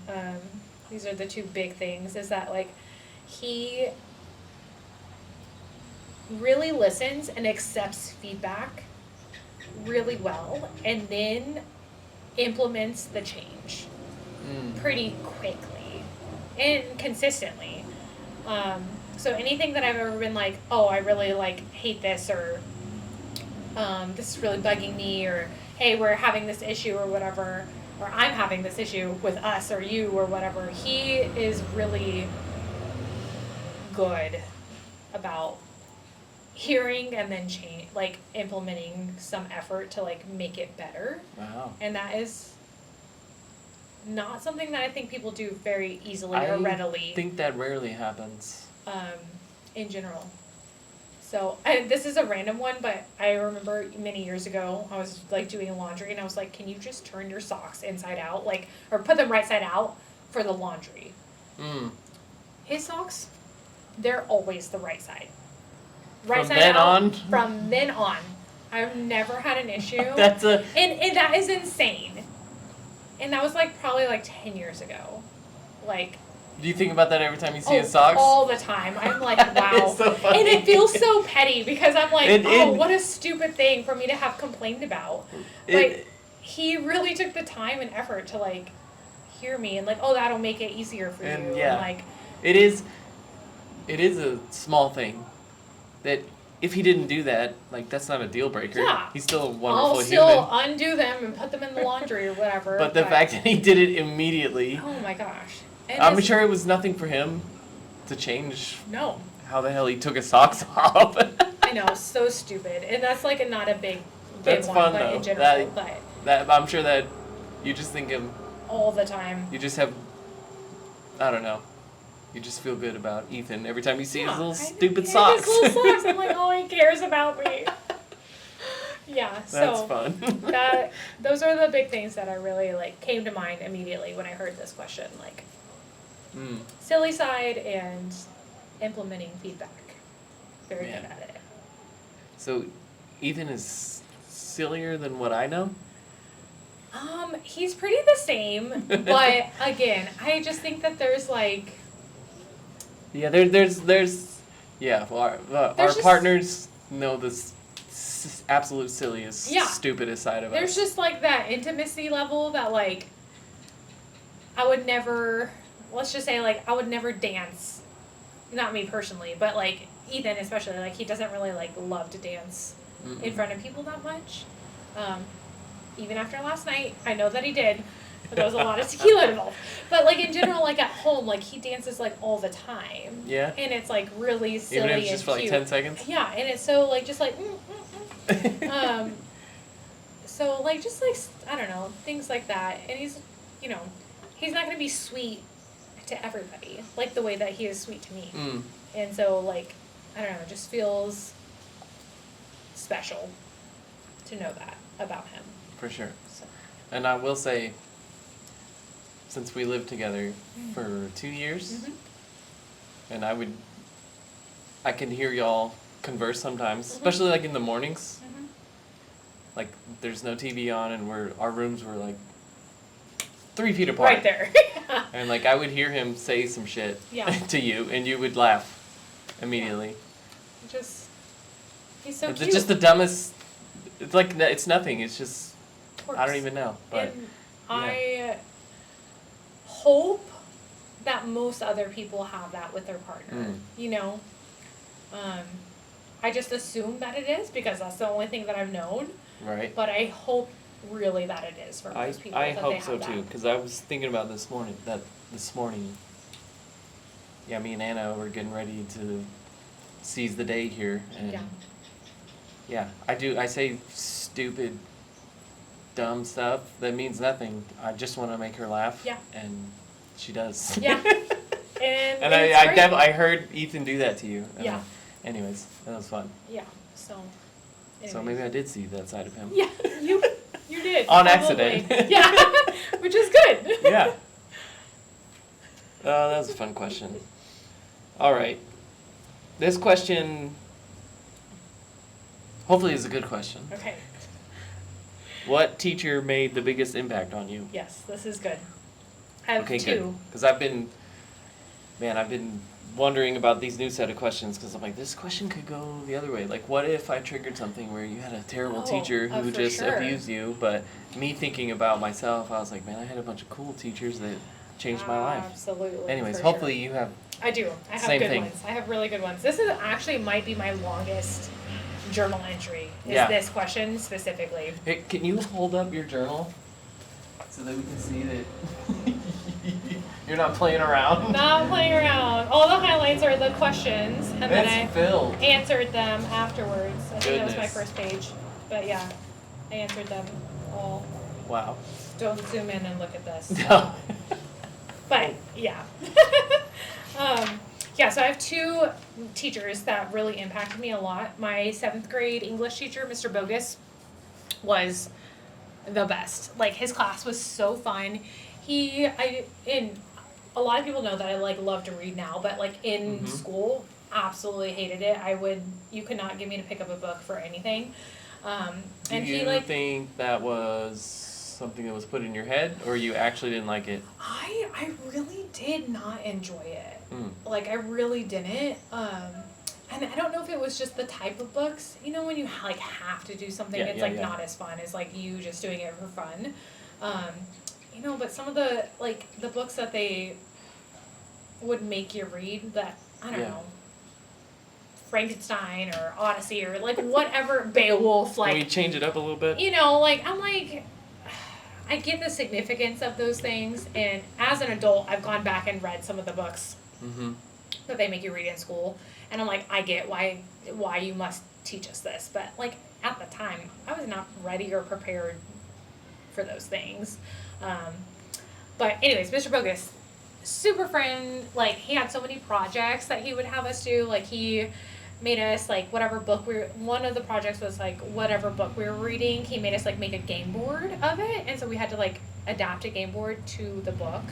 these are the two big things, is that like he really listens and accepts feedback really well and then implements the change pretty quickly and consistently. So anything that I've ever been like, oh, I really like hate this, or this is really bugging me, or hey, we're having this issue or whatever, or I'm having this issue with us or you or whatever, he is really good about hearing and then implementing some effort to like make it better. Wow. And that is not something that I think people do very easily or readily. I think that rarely happens. In general. So, this is a random one, but I remember many years ago, I was like doing laundry and I was like, can you just turn your socks inside out, like, or put them right side out for the laundry? His socks, they're always the right side. Right side out. From then on. I've never had an issue. And that is insane. And that was like probably like 10 years ago. Like, do you think about that every time you see his socks? All the time. I'm like, wow. So funny. And it feels so petty because I'm like, what a stupid thing for me to have complained about. Like, he really took the time and effort to like hear me and like, oh, that'll make it easier for you. And like, it is a small thing that if he didn't do that, like, that's not a deal breaker. Yeah. He's still a wonderful I'll still human. undo them and put them in the laundry or whatever. But the fact that he did it immediately, Oh my gosh. And I'm sure it was nothing for him to change No. how the hell he took his socks off. I know, so stupid. And that's like not a big That's one, fun, but though. in general, but That I'm sure that you just think of, all the time. you just have, I don't know, you just feel good about Ethan every time you see his little stupid socks. His little socks. I'm like, oh, he cares about me. Yeah, That's so fun. those are the big things that I really like came to mind immediately when I heard this question, like silly side and implementing feedback. Very good at it. So, Ethan is sillier than what I know? He's pretty the same, but again, I just think that there's like Yeah, there's yeah, well, our There's just- partners know this absolute silliest, Yeah. stupidest side of there's us. just like that intimacy level that like I would never, let's just say like I would never dance, not me personally, but like Ethan especially, like he doesn't really like love to dance in front of people that much. Even after last night, I know that he did, but there was a lot of tequila involved. But like in general, like at home, like he dances like all the time. Yeah? And it's like really silly Even if it's just and for like cute. 10 seconds? Yeah, and it's so like just like so like just like I don't know, things like that. And he's, you know, he's not going to be sweet to everybody like the way that he is sweet to me. And so like I don't know, it just feels special to know that about him. For sure. So And I will say, since we lived together for 2 years, and I can hear y'all converse sometimes, especially like in the mornings. Like there's no TV on, and our rooms were like 3 feet apart. right there. And like I would hear him say some shit to you, and you would laugh immediately. Just he's so It's cute. just the dumbest. It's like it's nothing. It's just I don't Works. even know. But And I hope that most other people have that with their partner. You know, I just assume that it is because that's the only thing that I've known. right. But I hope really that it is for most people. I that hope they so have too, that. because I was thinking about this morning. Yeah, me and Anna were getting ready to seize the day here, and yeah, I say stupid, dumb stuff that means nothing. I just want to make her laugh. Yeah. And she does. Yeah. And And it's great. I heard Ethan do that to you. And Yeah. Anyways, that was fun. Yeah. So. So anyways. maybe I did see that side of him. Yeah, you did. On probably. accident. Yeah, which is good. Yeah. That was a fun question. All right. This question hopefully is a good question. Okay. What teacher made the biggest impact on you? Yes, this is good. I have Okay, two. good. Because I've been wondering about these new set of questions because I'm like, this question could go the other way. Like, what if I triggered something where you had a terrible teacher who for just sure. abused you? But me thinking about myself, I was like, man, I had a bunch of cool teachers that changed my life. Absolutely. Anyways, for hopefully sure. you have. I do. I have Same good thing. ones. I have really good ones. This is actually might be my longest journal entry. Is Yeah. this question specifically? Hey, can you hold up your journal so that we can see that you're not playing around? Not playing around. All the highlights are the questions, and then I It's filled. answered them afterwards. I think that was my Goodness. first page. But yeah, I answered them all. Wow. Don't zoom in and look at this. No. But yeah. Yeah, so I have two teachers that really impacted me a lot. My 7th grade English teacher, Mr. Bogus, was the best. Like his class was so fun. And a lot of people know that I like love to read now, but like in school, absolutely hated it. You could not get me to pick up a book for anything. Do And you he like think that was something that was put in your head, or you actually didn't like it? I really did not enjoy it. Mm. Like I really didn't. And I don't know if it was just the type of books. You know, when you like have to do something, Yeah, it's yeah, like yeah. not as fun as like you just doing it for fun. You know, but some of the like the books that they would make you read that I don't Yeah. know. Frankenstein or Odyssey or like whatever, Beowulf, like. Can we change it up a little bit? You know, like, I'm like, I get the significance of those things, and as an adult, I've gone back and read some of the books that they make you read in school, and I'm like, I get why you must teach us this, but like at the time, I was not ready or prepared for those things. But anyways, Mr. Bogus, super friend. Like, he had so many projects that he would have us do. Like, he made us, like, whatever book one of the projects was, like, whatever book we were reading, he made us, like, make a game board of it, and so we had to, like, adapt a game board to the book,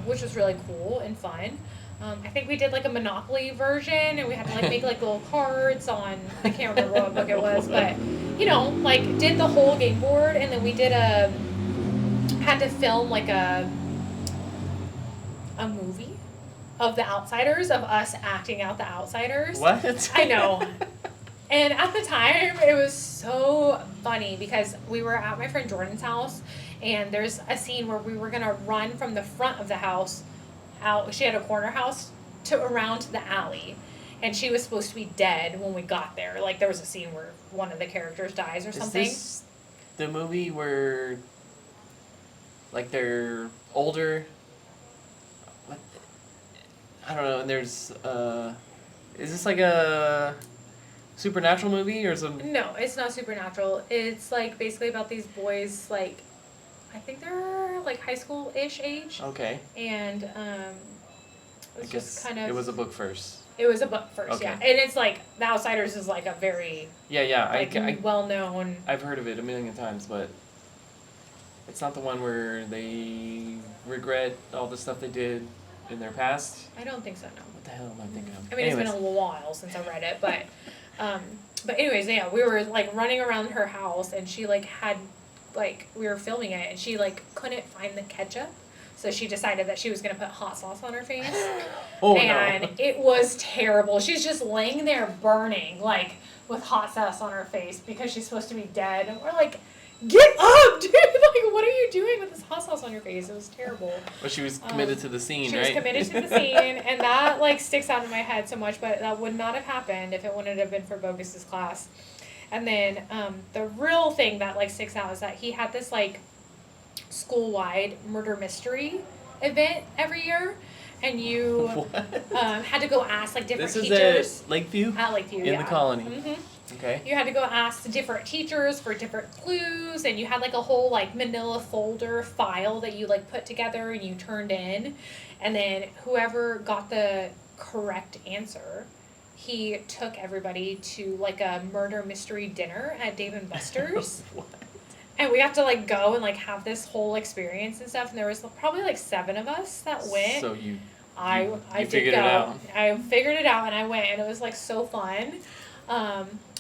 which was really cool and fun. I think we did, like, a Monopoly version, and we had to, like, make, like, little cards on, I can't remember what book it was, but, you know, like, did the whole game board, and then we did had to film, like, a movie of The Outsiders, of us acting out The Outsiders. What? I know. And at the time, it was so funny because we were at my friend Jordan's house, and there's a scene where we were going to run from the front of the house out. She had a corner house to around to the alley, and she was supposed to be dead when we got there. Like, there was a scene where one of the characters dies or something. Is this the movie where, like, they're older? What? I don't know. And there's is this like a supernatural movie or some? No, it's not supernatural. It's like basically about these boys, like, I think they're like high school-ish age. Okay. And it was I guess just kind of. it was a book first. It was a book first, Okay. yeah. And it's like The Outsiders is like a very I well-known. I've heard of it a million times, but it's not the one where they regret all the stuff they did in their past. I don't think so, no. What the hell am I thinking of? I mean, It's been a while since I read it, but anyways, yeah, we were like running around her house, and she like had like we were filming it, and she like couldn't find the ketchup, so she decided that she was gonna put hot sauce on her face. And it was terrible. She's just laying there burning, like with hot sauce on her face because she's supposed to be dead. And we're like, get up, dude! Like, what are you doing with this hot sauce on your face? It was terrible. Well, she was committed to the scene, She right? was committed to the scene, and that like sticks out in my head so much. But that would not have happened if it wouldn't have been for Bogus's class. And then the real thing that like sticks out is that he had this like school-wide murder mystery event every year, and you had to go ask like different teachers. This is at Lakeview? At Lakeview, in the colony. Mm-hmm. Okay. You had to go ask different teachers for different clues, and you had like a whole like manila folder file that you like put together and you turned in, and then whoever got the correct answer, he took everybody to like a murder mystery dinner at Dave and Buster's. What? And we have to like go and like have this whole experience and stuff, and there was probably like 7 of us that went. So you I did figured go. it out. I figured it out, and I went, and it was like so fun.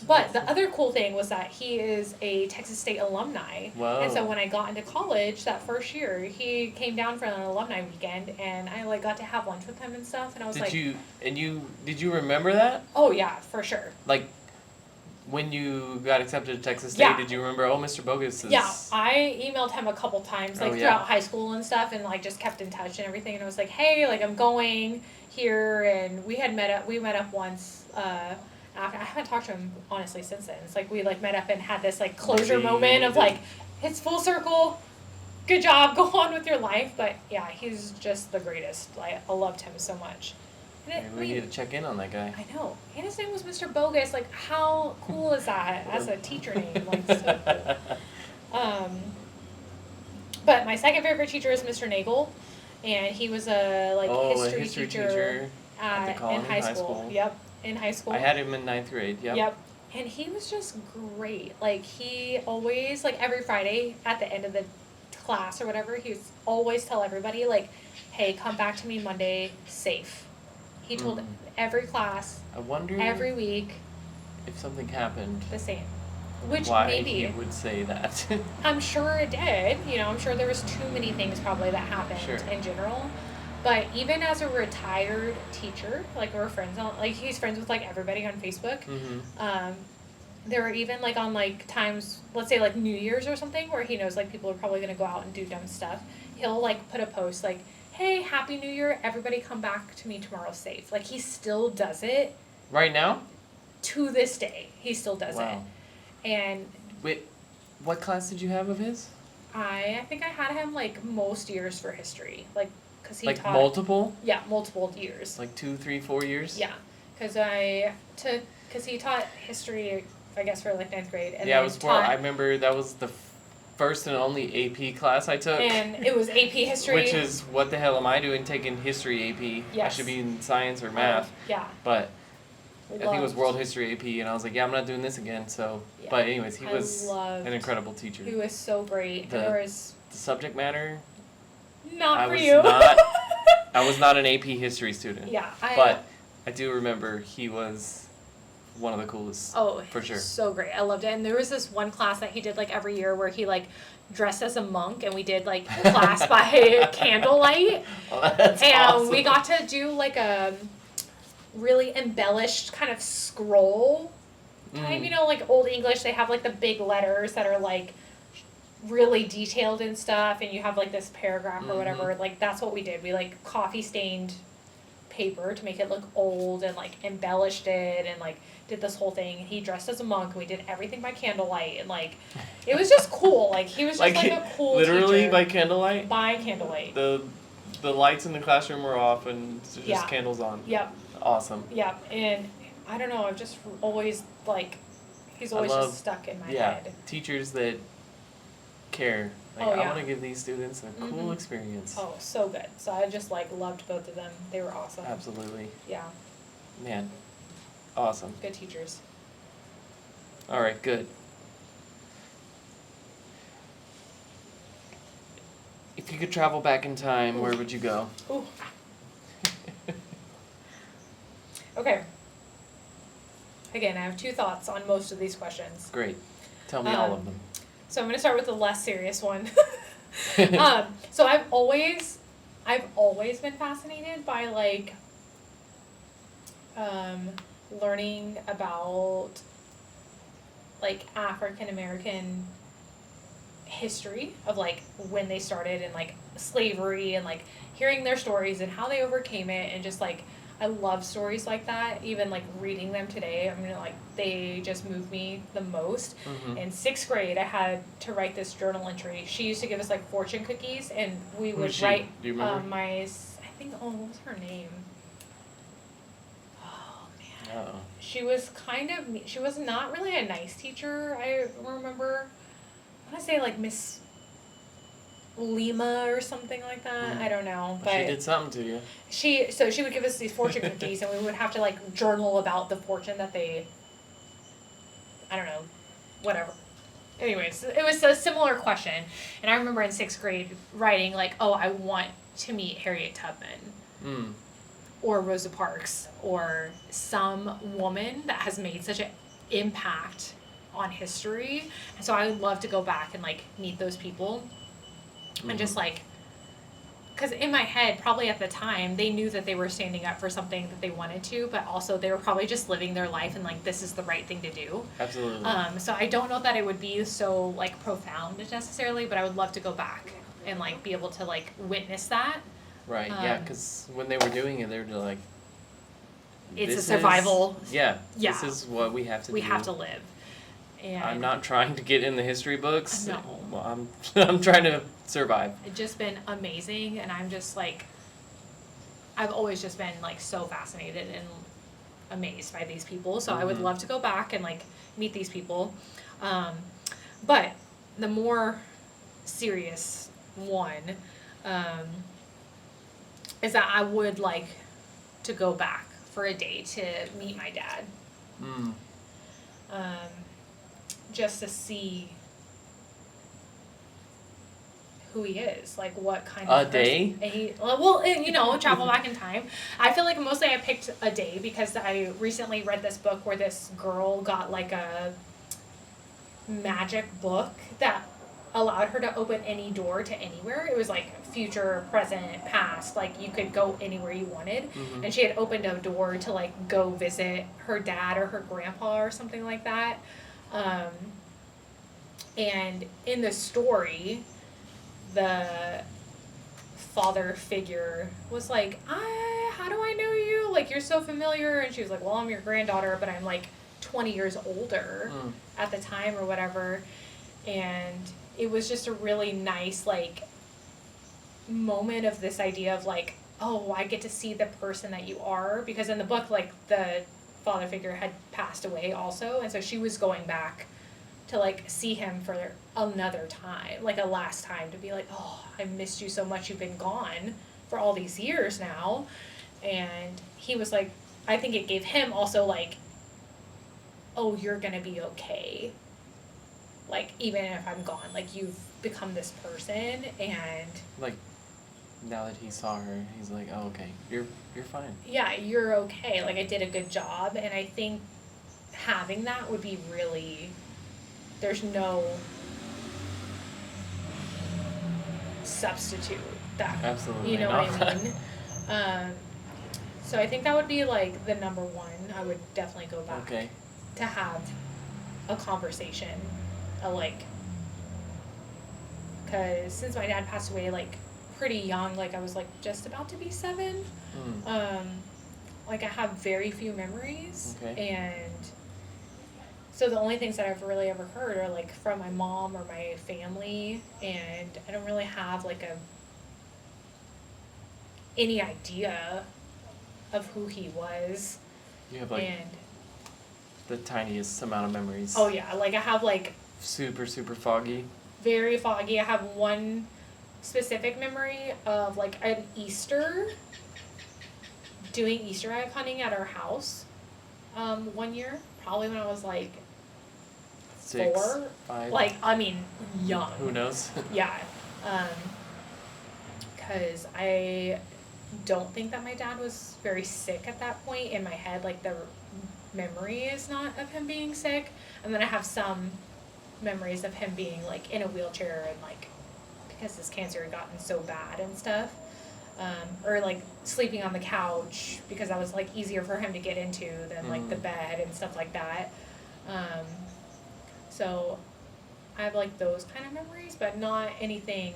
But the other cool thing was that he is a Texas State alumni. Wow. And so when I got into college that first year, he came down for an alumni weekend, and I like got to have lunch with him and stuff, and I was did you remember that? Oh yeah, for sure. Like, when you got accepted to Texas State, Yeah. did you remember, oh, Mr. Bogus is... Yeah, I emailed him a couple times, like, Oh, yeah. throughout high school and stuff, and, like, just kept in touch and everything, and I was like, hey, like, I'm going here, and we met up once, after, I haven't talked to him, honestly, since then. It's like, we, like, met up and had this, like, closure moment of, like, it's full circle, good job, go on with your life, but, yeah, he's just the greatest. I loved him so much. And we need to check in on that guy. I know. And his name was Mr. Bogus. Like, how cool is that as a teacher name? Like, so cool. But my second favorite teacher is Mr. Nagel, and he was a history teacher at the Colony in high school. Yep, in high school. I had him in 9th grade. Yep. Yep. And he was just great. Like, he always, like, every Friday at the end of the class or whatever, he would always tell everybody, like, hey, come back to me Monday safe. He told every class, I wonder every week, if something happened, the same. Which why maybe he would say that. I'm sure it did. You know, I'm sure there was too many things probably that happened in general. But even as a retired teacher, like we're friends on, like he's friends with like everybody on Facebook. There were even like on like times, let's say like New Year's or something, where he knows like people are probably gonna go out and do dumb stuff. He'll like put a post like, hey, Happy New Year, everybody come back to me tomorrow safe. Like, he still does it. Right now? to this day, he still does Wow. it. And Wait, what class did you have of his? I think I had him like most years for history, like because he Like taught multiple? yeah, multiple years. Like 2, 3, 4 years? Yeah, because he taught history, I guess, for like 9th grade, and Yeah, it then was taught, I remember that was the first and only AP class I took. and it was AP history. Which is, what the hell am I doing taking history AP? I Yes. should be in science or math. Yeah. But I think it was Loved- world history AP, and I was like, yeah, I'm not doing this again. So, Yeah. but anyways, he I was loved- an incredible teacher. He was so great. The- And there was The subject matter, not I for was you. not- I was not an AP history student. Yeah, But I do remember he was one of the coolest. Oh, for sure. so great. I loved it. And there was this one class that he did like every year where he like dressed as a monk, and we did like class by candlelight. Oh, that's And awesome. we got to do like a really embellished kind of scroll type, you know, like Old English, they have like the big letters that are like really detailed and stuff, and you have like this paragraph or whatever. Like that's what we did. We like coffee stained paper to make it look old and like embellished it and like did this whole thing. He dressed as a monk, and we did everything by candlelight, and like it was just cool. Like he was just like a cool literally teacher. by candlelight. By candlelight. The lights in the classroom were off and just Yeah. candles on. Yep. Awesome. Yep. And I don't know, I've just always like he's always love- just stuck in my Yeah, head. teachers that care. Like, Oh, I yeah. want to give these students a cool Mhm. experience. Oh, so good. So I just like loved both of them. They were awesome. Absolutely. Yeah, Man. Awesome. good teachers. All right, good. If you could travel back in time, where would you go? Ooh. Okay. Again, I have two thoughts on most of these questions. Great. Tell me all of them. So I'm going to start with the less serious one. So I've always been fascinated by like learning about like African American history of like when they started and like slavery and like hearing their stories and how they overcame it, and just like I love stories like that. Even like reading them today, I mean, like they just move me the most. Mhm. In 6th grade, I had to write this journal entry. She used to give us like fortune cookies, and we Who would is she? write. Do you remember? I think. Oh, what was her name? Oh man. Uh-oh. She was she was not really a nice teacher. I remember. I want to say like Miss Lima or something like that. I don't know, but She did something to you. she would give us these fortune cookies, and we would have to like journal about the fortune that they, I don't know, whatever. Anyways, it was a similar question, and I remember in 6th grade writing like, oh, I want to meet Harriet Tubman, or Rosa Parks, or some woman that has made such an impact on history. And so I would love to go back and like meet those people. And just like, because in my head, probably at the time, they knew that they were standing up for something that they wanted to, but also they were probably just living their life and like, this is the right thing to do. Absolutely. So I don't know that it would be so like profound necessarily, but I would love to go back and like be able to like witness that. Right, yeah, because when they were doing it, they were like, It's a "This survival. is- yeah, Yeah. this is what we have to We do. have to live. And I'm not trying to get in the history books. No. Well, I'm trying to survive. It's just been amazing, and I'm just like, I've always just been like so fascinated and amazed by these people. So I would love to go back and like meet these people. But the more serious one is that I would like to go back for a day to meet my dad. Just to see who he is, like what kind of A day? travel back in time. I feel like mostly I picked a day because I recently read this book where this girl got like a magic book that allowed her to open any door to anywhere. It was like future, present, past, like you could go anywhere you wanted. And she had opened a door to like go visit her dad or her grandpa or something like that. And in the story, the father figure was like, how do I know you? Like, you're so familiar. And she was like, well, I'm your granddaughter, but I'm like 20 years older at the time or whatever. And it was just a really nice, like, moment of this idea of, like, oh, I get to see the person that you are. Because in the book, like, the father figure had passed away also. And so she was going back to, like, see him for another time, like a last time, to be like, oh, I missed you so much. You've been gone for all these years now. And he was like, I think it gave him also, like, oh, you're gonna be okay. Like, even if I'm gone, like, you've become this person, and Like, now that he saw her, he's like, oh, okay, you're fine. yeah, you're okay. Like, I did a good job, and I think having that would be really, there's no substitute that, Absolutely you know not. what I mean? So I think that would be, like, the number one. I would definitely go back Okay. to have a conversation, like, because since my dad passed away, like, pretty young, like, I was, like, just about to be 7, like, I have very few memories, Okay. and so the only things that I've really ever heard are, like, from my mom or my family, and I don't really have, like, any idea of who he was. You have, like, And the tiniest amount of memories. oh yeah, like, I have, like, Super, super foggy. very foggy. I have one specific memory of, like, an Easter, doing Easter egg hunting at our house, one year, probably when I was, like, 6, 4, 5. like, I mean, young. Who knows? Yeah, because I don't think that my dad was very sick at that point. In my head, like, the memory is not of him being sick, and then I have some memories of him being, like, in a wheelchair, and, like, because his cancer had gotten so bad and stuff, or, like, sleeping on the couch because that was, like, easier for him to get into than, like, the bed and stuff like that. So I have, like, those kind of memories, but not anything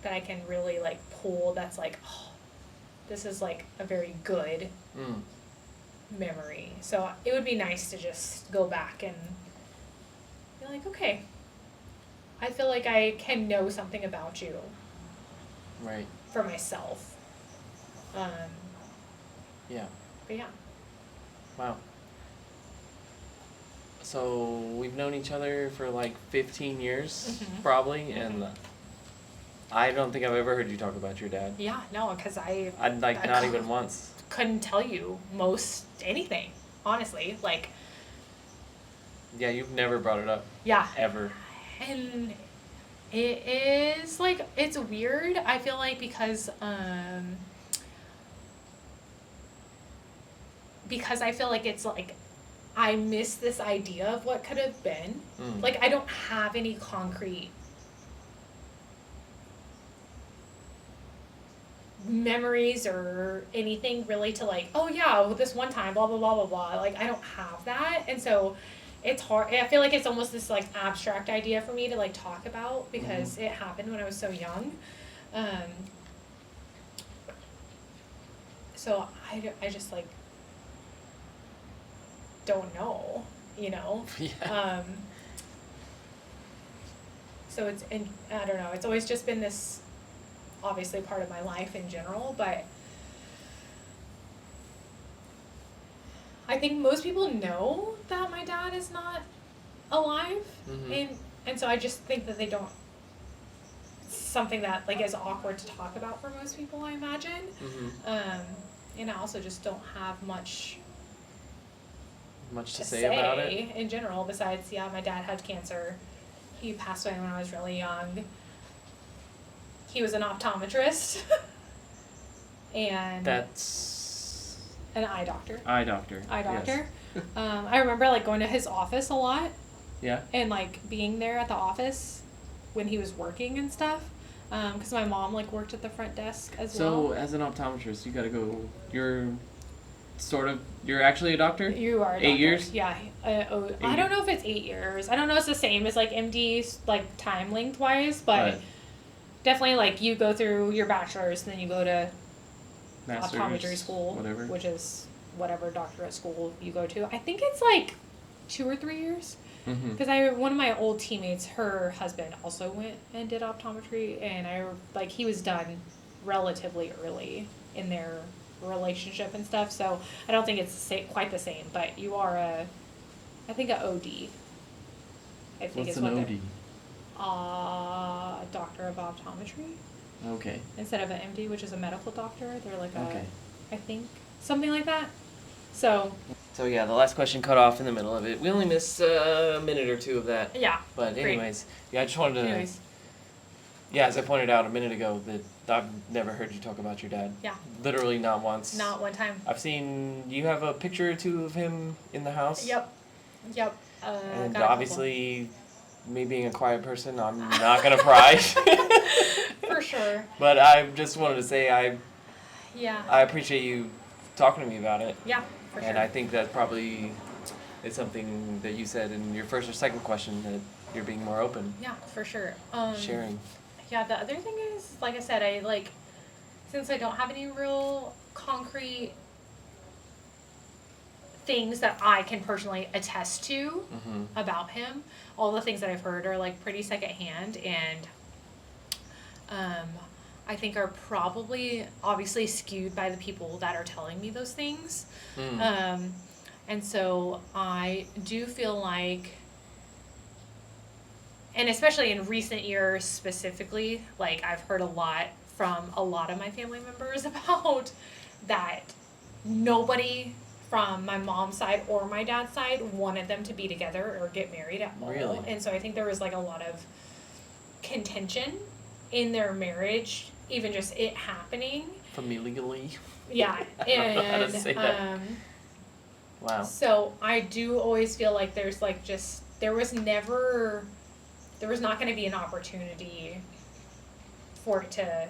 that I can really, like, pull that's like, oh, this is, like, a very good memory. So it would be nice to just go back and be like, okay, I feel like I can know something about you Right. for myself. Yeah. But yeah. Wow. So we've known each other for like 15 years, probably, and I don't think I've ever heard you talk about your dad. Yeah, no, because I'd like not even once. couldn't tell you most anything, honestly. Like, Yeah, you've never brought it up. yeah. Ever. And it is, like, it's weird, I feel like, because I feel like it's, like, I miss this idea of what could have been. Like, I don't have any concrete memories or anything really to, like, oh yeah, well, this one time, blah, blah, blah, blah, blah. Like, I don't have that. And so it's hard. I feel like it's almost this, like, abstract idea for me to, like, talk about because it happened when I was so young. So I just, like, don't know, you know? Yeah. So it's, and I don't know, it's always just been this, obviously, part of my life in general, but I think most people know that my dad is not alive, and so I just think that they don't, it's something that, like, is awkward to talk about for most people, I imagine. And I also just don't have much to say about it. in general, besides, yeah, my dad had cancer. He passed away when I was really young. He was an optometrist. And That's an eye doctor. eye doctor. Yes. Yes. I remember, like, going to his office a lot Yeah. and, like, being there at the office when he was working and stuff. Because my mom, like, worked at the front desk as well. So as an optometrist, you gotta go. You're actually a doctor? You are a 8 doctor. years? Yeah. I don't know if it's 8 years. I don't know if it's the same as, like, MD, like, time length wise, but Right. definitely, like, you go through your bachelor's and then you go to Masters, optometry school, whatever. which is whatever doctorate school you go to. I think it's like 2 or 3 years. Mm-hmm. Because one of my old teammates, her husband also went and did optometry, and he was done relatively early in their relationship and stuff. So I don't think it's quite the same. But you are I think a OD. I think What's is an what OD? A doctor of optometry. Okay. Instead of an MD, which is a medical doctor, they're like Okay. I think something like that. So yeah, the last question cut off in the middle of it. We only missed a minute or two of that. yeah. But great. anyways, yeah, I just wanted to. Anyways, Yeah, as I pointed out a minute ago, that I've never heard you talk about your dad. yeah. Literally not once. Not one time. I've seen you have a picture or two of him in the house. Yep. And got a obviously, me being a quiet person, I'm not gonna pry. For sure. But I just wanted to say I Yeah. appreciate you talking to me about it. Yeah, for sure. And I think that probably is something that you said in your first or second question, that you're being more open, Yeah, for sure. sharing. Yeah, the other thing is, like I said, since I don't have any real concrete things that I can personally attest to Mm-hmm. about him, all the things that I've heard are like pretty secondhand, and I think are probably obviously skewed by the people that are telling me those things. Mm. And so I do feel like, and especially in recent years specifically, like I've heard a lot from a lot of my family members about that nobody from my mom's side or my dad's side wanted them to be together or get married at all. Really? And so I think there was like a lot of contention in their marriage, even just it happening. Familially. Yeah. I don't know how to And say that. Wow. so I do always feel like there's like just there was not going to be an opportunity for it to,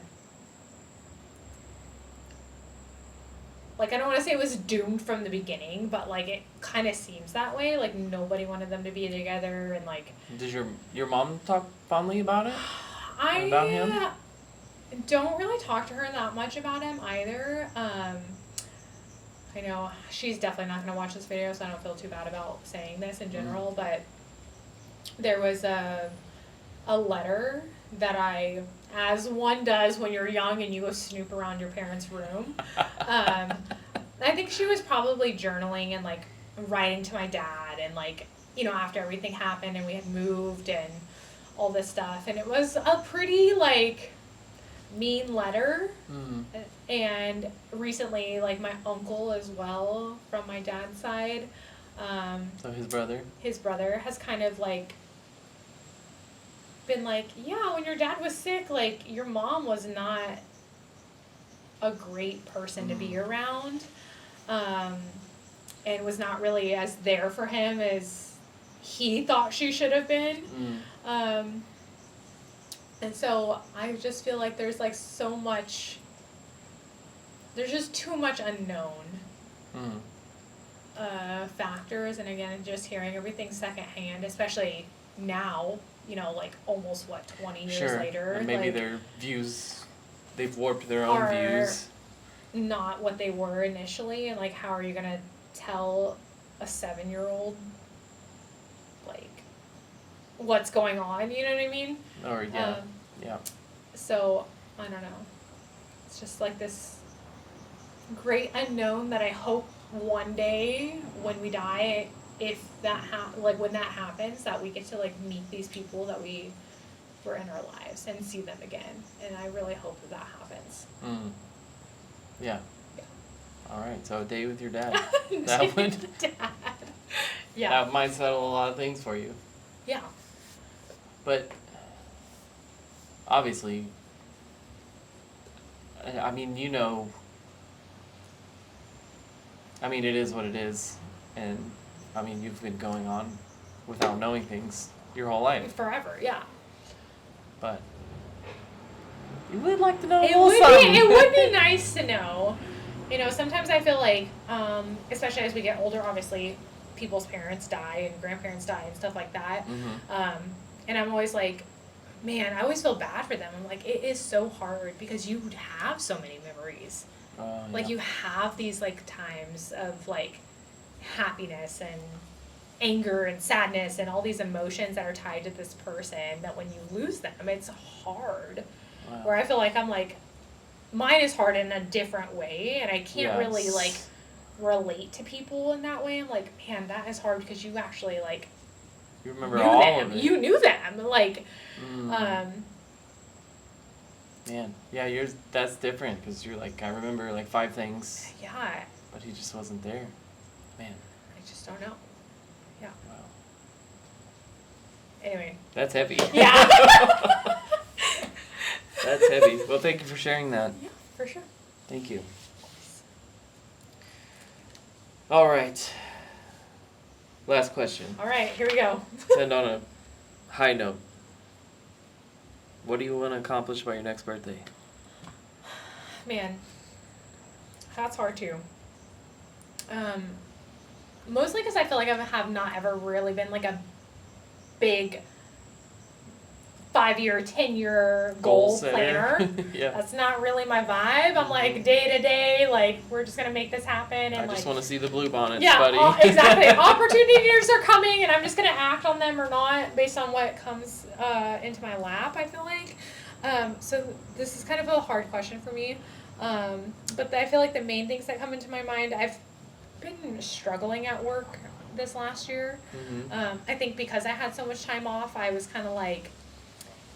like, I don't want to say it was doomed from the beginning, but like it kind of seems that way. Like nobody wanted them to be together, and like. Did your mom talk fondly about it? I About him? don't really talk to her that much about him either. I know she's definitely not going to watch this video, so I don't feel too bad about saying this in general, but there was a letter that as one does when you're young and you go snoop around your parents' room. I think she was probably journaling and like writing to my dad, and like, you know, after everything happened and we had moved and all this stuff, and it was a pretty like mean letter. Mm. And recently, like my uncle as well from my dad's side, So his brother has kind of like been like, yeah, when your dad was sick, like your mom was not a great person to be around, and was not really as there for him as he thought she should have been. And so I just feel like there's like there's just too much unknown factors, and again, just hearing everything secondhand, especially now, you know, like almost 20 years later. And maybe like, their views, they've warped their own views. Not what they were initially, and like how are you gonna tell a 7-year-old like what's going on, you know what I mean? Or yeah. So I don't know, it's just like this great unknown that I hope one day when we die, if that when that happens, that we get to like meet these people that we were in our lives and see them again, and I really hope that happens. Yeah. Yeah. All right, so a day with your dad. That would. Dad. Yeah. That might settle a lot of things for you. Yeah. But obviously, I mean, you know, I mean, it is what it is, and I mean, you've been going on without knowing things your whole life. Forever, yeah. But you would like to know It would be nice to know. You know, sometimes I feel like, especially as we get older, obviously, people's parents die and grandparents die and stuff like that. And I'm always like, man, I always feel bad for them. I'm like, it is so hard because you have so many memories Like Yeah. you have these like times of like happiness and anger and sadness and all these emotions that are tied to this person that when you lose them, it's hard. Wow. Where I feel like I'm like, mine is hard in a different way and I can't really like relate to people in that way. I'm like, man, that is hard because you actually like You remember knew all them. of it. You knew them. Like, Man, yeah, yours, that's different because you're like, I remember like 5 things, yeah, but he just wasn't there. Man, I just don't know. Yeah. wow. Anyway. That's heavy. Yeah. That's heavy. Well, thank you for sharing that. Yeah, for sure. Thank you. All right. Last question. All right, here we go. End on a high note. What do you want to accomplish by your next birthday? Man, that's hard too. Mostly because I feel like I have not ever really been like a big 5-year, 10-year goal planner. Yeah. That's not really my vibe. I'm like day to day, like we're just gonna make this happen. And I like, just want to see the blue bonnets, yeah, buddy. exactly. Opportunities are coming, and I'm just gonna act on them or not based on what comes into my lap. I feel like. So this is kind of a hard question for me, but I feel like the main things that come into my mind, I've been struggling at work this last year. Mm-hmm. I think because I had so much time off, I was kind of like,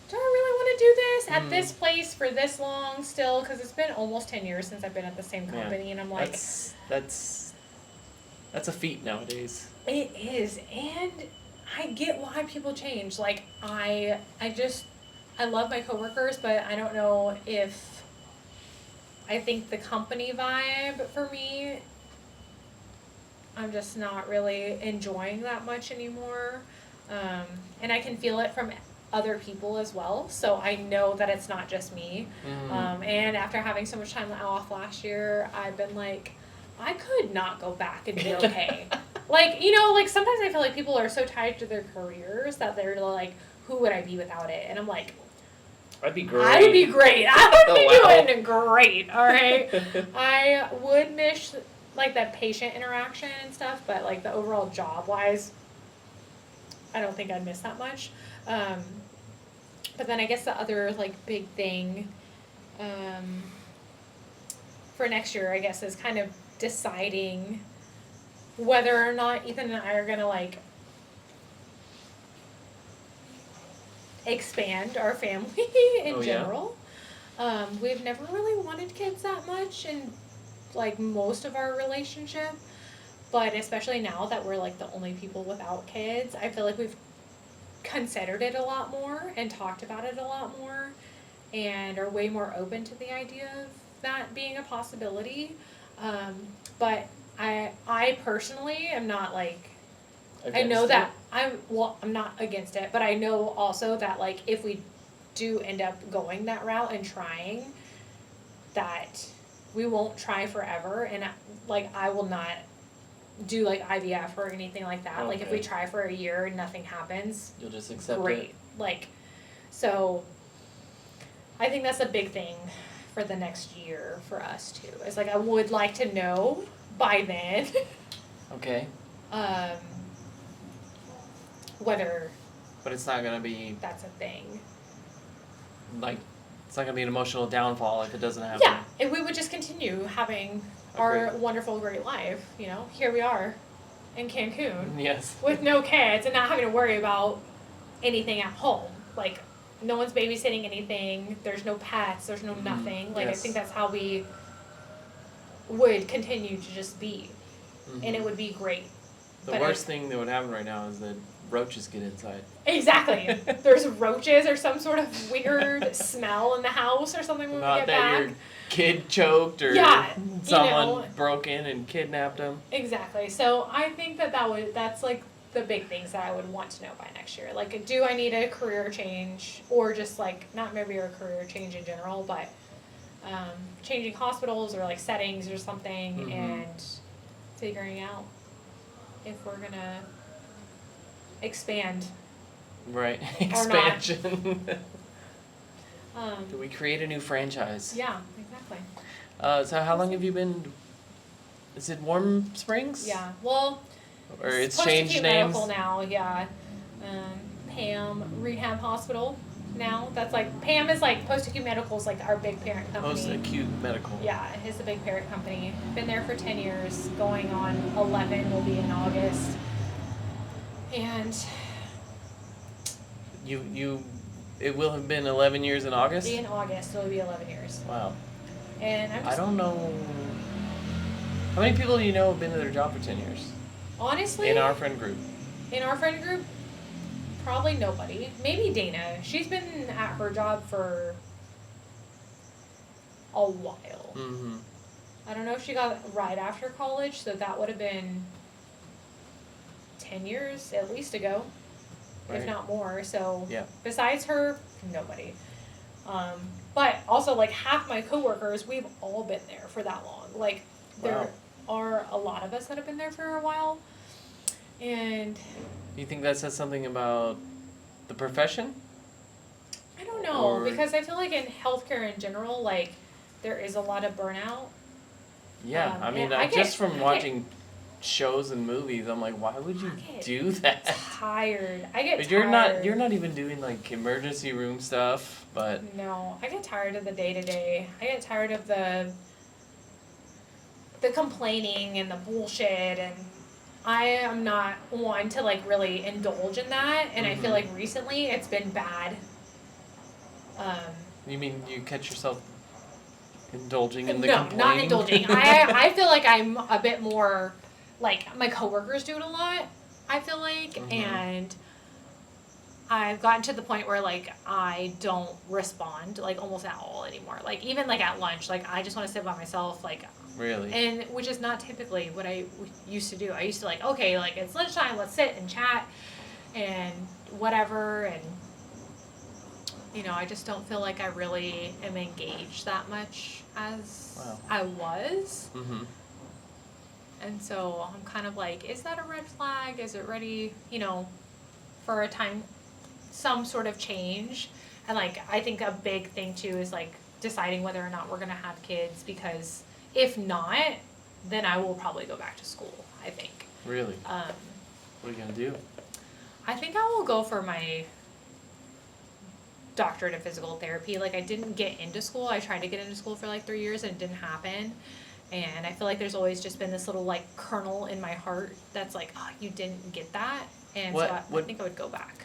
do I really want to do this at this place for this long still? Because it's been almost 10 years since I've been at the same company, and I'm like, that's a feat nowadays. it is, and I get why people change. Like I love my coworkers, but I don't know if I think the company vibe for me, I'm just not really enjoying that much anymore. And I can feel it from other people as well. So I know that it's not just me. And after having so much time off last year, I've been like, I could not go back and be okay. Like, you know, like sometimes I feel like people are so tied to their careers that they're like, who would I be without it? And I'm like, I'd be great. I would be great. I would be wow. doing great. All right. I would miss like that patient interaction and stuff, but like the overall job wise, I don't think I'd miss that much. But then I guess the other like big thing for next year, I guess, is kind of deciding whether or not Ethan and I are gonna like expand our family in general. We've never really wanted kids that much in like most of our relationship, but especially now that we're like the only people without kids, I feel like we've considered it a lot more and talked about it a lot more and are way more open to the idea of that being a possibility. But I personally am not like, I know that I'm not against it, but I know also that like if we do end up going that route and trying, that we won't try forever, and like I will not do like IVF or anything like that. Like if we try for a year and nothing happens, you'll just accept it. Great. Like, so I think that's a big thing for the next year for us too. Is like I would like to know by then. Okay. Whether. But it's not gonna be. That's a thing. Like, it's not gonna be an emotional downfall if it doesn't happen. Yeah, and we would just continue having our wonderful, great life. You know, here we are, in Cancun. Yes. With no kids and not having to worry about anything at home. Like, no one's babysitting anything. There's no pets. There's no nothing. Like, I think that's how we would continue to just be, and it would be great. The worst thing that would happen right now is that roaches get inside. Exactly. There's roaches or some sort of weird smell in the house or something when we get back. Not that your kid choked or someone broke in and kidnapped them. Exactly. So I think that's like the big things that I would want to know by next year. Like, do I need a career change, or just like not maybe a career change in general, but changing hospitals or like settings or something, and figuring out if we're gonna expand. Right. Expansion. Or not. Do we create a new franchise? Yeah, exactly. So how long have you been? Is it Warm Springs? Yeah. Well, Or it's post-acute changed names. medical now. Yeah. Pam Rehab Hospital now. That's like Pam is like post-acute medical is like our big parent company. Post-acute medical. Yeah, it's the big parent company. Been there for 10 years. Going on 11 will be in August. And it will have been 11 years in August? in August it'll be 11 years. Wow. And I'm just, I don't know. How many people do you know have been to their job for 10 years? honestly, In our friend group. probably nobody. Maybe Dana. She's been at her job for a while. Mm-hmm. I don't know if she got right after college, so that would have been 10 years at least ago, if Right. not more. So Yeah. besides her, nobody. But also like half my coworkers, we've all been there for that long. Like there are a lot of us that have been there for a while. And Do you think that says something about the profession? I don't know, Or- because I feel like in healthcare in general, like there is a lot of burnout. Yeah, I mean, and I just get- from I get- watching shows and movies, I'm like, why would you I get do that? Tired. I get But tired. you're not even doing like emergency room stuff, but No, I get tired of the day to day. I get tired of the complaining and the bullshit, and I am not one to like really indulge in that. And I feel Mhm. like recently it's been bad. you mean you catch yourself indulging in the No, complaining? not indulging. I feel like I'm a bit more like my coworkers do it a lot. I feel like, Mhm. and I've gotten to the point where like I don't respond like almost at all anymore. Like even like at lunch, like I just want to sit by myself, like, Really? and which is not typically what I used to do. I used to like, okay, like it's lunchtime, let's sit and chat and whatever, and you know, I just don't feel like I really am engaged that much as Wow. I was. Mm-hmm. And so I'm kind of like, is that a red flag? Is it ready, you know, for a time, some sort of change? And like, I think a big thing too is like deciding whether or not we're going to have kids, because if not, then I will probably go back to school, I think. Really? What are you gonna do? I think I will go for my doctorate of physical therapy. Like I didn't get into school. I tried to get into school for like 3 years and it didn't happen. And I feel like there's always just been this little like kernel in my heart that's like, oh, you didn't get that. And so I think I would go back.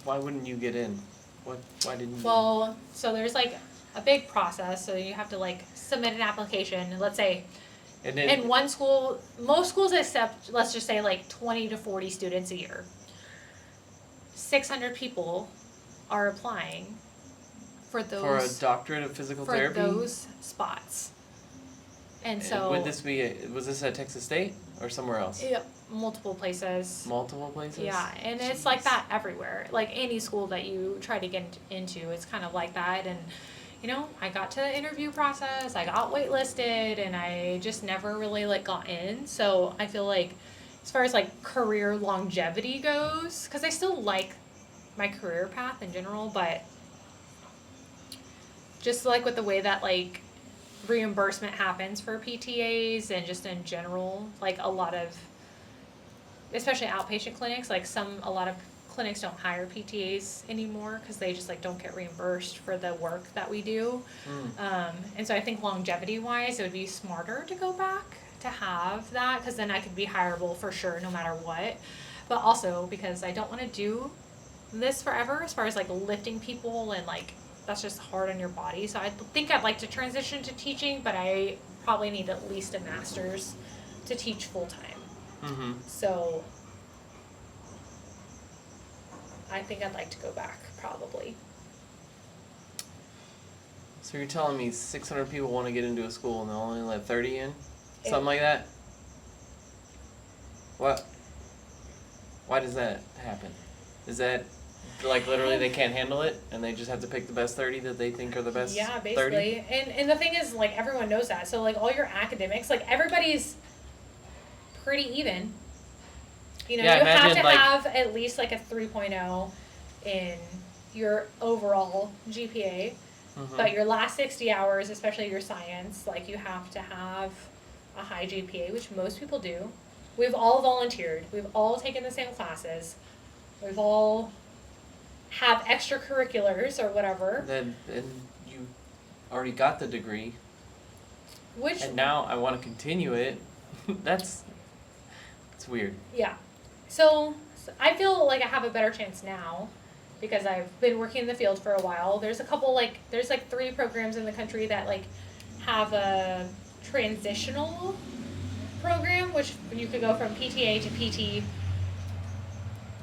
Why wouldn't you get in? Why didn't you? Well, so there's like a big process. So you have to like submit an application. Let's say And then, in one school, most schools accept, let's just say like 20 to 40 students a year. 600 people are applying for those. for a doctorate of physical for therapy? those spots. And so Would this be, was this at Texas State or somewhere else? yeah, multiple places. Multiple places? Yeah, and it's like that everywhere. Like any school that you try to get into, it's kind of like that. And you know, I got to the interview process, I got waitlisted, and I just never really like got in. So I feel like as far as like career longevity goes, because I still like my career path in general, but just like with the way that like reimbursement happens for PTAs and just in general, like a lot of, especially outpatient clinics, like a lot of clinics don't hire PTAs anymore because they just like don't get reimbursed for the work that we do. And so I think longevity wise, it would be smarter to go back to have that, because then I could be hireable for sure no matter what. But also because I don't want to do this forever as far as like lifting people, and like that's just hard on your body. So I think I'd like to transition to teaching, but I probably need at least a master's to teach full time. Mm-hmm. So I think I'd like to go back probably. So you're telling me 600 people want to get into a school and they'll only let 30 in? Something It- like that? What? Why does that happen? Is that like literally they can't handle it and they just have to pick the best 30 that they think are the best Yeah, 30? basically. And the thing is, like, everyone knows that. So, like, all your academics, like, everybody's pretty even. You know, Yeah, you have imagine, to like- have at least, like, a 3.0 in your overall GPA. But your last 60 hours, especially your science, like you have to have a high GPA, which most people do. We've all volunteered. We've all taken the same classes. We've all have extracurriculars or whatever. And you already got the degree. Which And now I want to continue it. It's weird. Yeah. So I feel like I have a better chance now because I've been working in the field for a while. There's a couple there's 3 programs in the country that have a transitional program, which you could go from PTA to PT,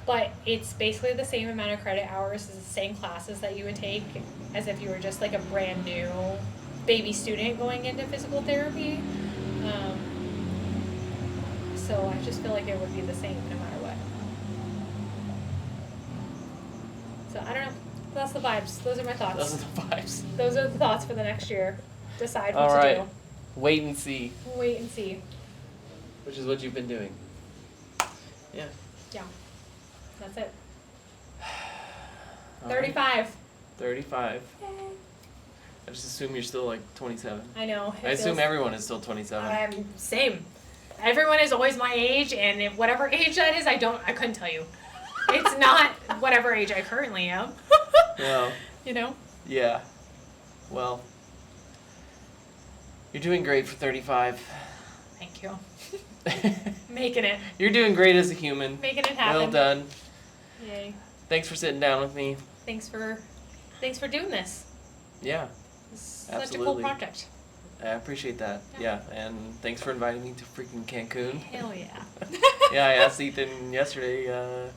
but it's basically the same amount of credit hours as the same classes that you would take as if you were just a brand new baby student going into physical therapy. So I just feel like it would be the same no matter what. So I don't know. That's the vibes. Those are my thoughts. Those are the vibes. Those are the thoughts for the next year. Decide what All right. to do. Wait and see. Wait and see. Which is what you've been doing. Yeah. Yeah. That's it. All 35. Right. 35. Yay. I just assume you're still 27. I know. I assume everyone is still 27. Same. Everyone is always my age, and if whatever age that is, I couldn't tell you. It's not whatever age I currently am. Well. You know? Yeah. Well. You're doing great for 35. Thank you. Making it. You're doing great as a human. Making it happen. Well done. Yay. Thanks for sitting down with me. Thanks for doing this. Yeah. It's Absolutely. such a cool project. I appreciate that. Yeah. And thanks for inviting me to freaking Cancun. Hell yeah. Yeah, I asked Ethan yesterday, I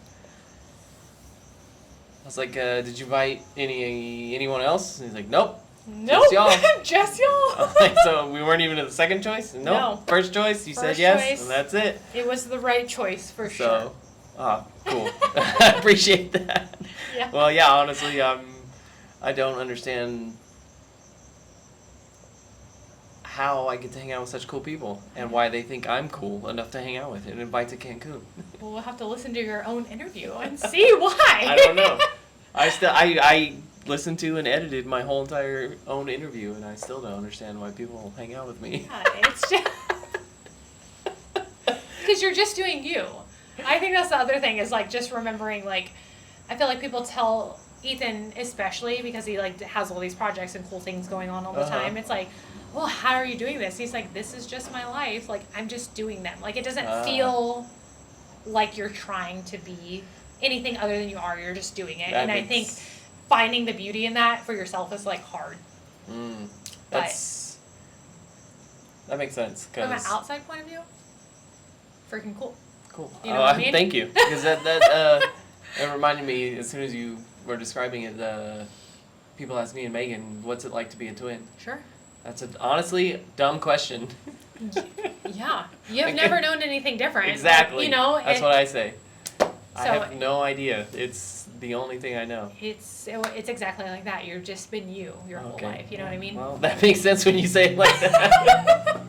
was like, did you invite anyone else? And he's like, nope. Nope. Just y'all. Just y'all. So we weren't even in the second choice? Nope. No. First choice, you said First yes, choice. and that's it. It was the right choice for sure. So, cool. I appreciate that. Yeah. Well, yeah, honestly, I don't understand how I get to hang out with such cool people and why they think I'm cool enough to hang out with and invite to Cancun. Well, we'll have to listen to your own interview and see why. I don't know. I listened to and edited my whole entire own interview, and I still don't understand why people hang out with me. Yeah, it's just because you're just doing you. I think that's the other thing is just remembering I feel like people tell Ethan especially because he has all these projects and cool things going on all the time. It's well, how are you doing this? He's like, this is just my life. I'm just doing them. It doesn't feel like you're trying to be anything other than you are. You're just doing it. I think finding the beauty in that for yourself is hard. That makes sense. From an outside point of view, freaking cool. Cool. You know what I mean? Thank you. Because that reminded me, as soon as you were describing it, people asked me and Megan, what's it like to be a twin? Sure. That's a honestly dumb question. Yeah. You've never known anything different. Exactly. That's what I say. I So- have no idea. It's the only thing I know. It's exactly like that. You've just been you your whole life. You know what I mean? Well, that makes sense when you say it like that.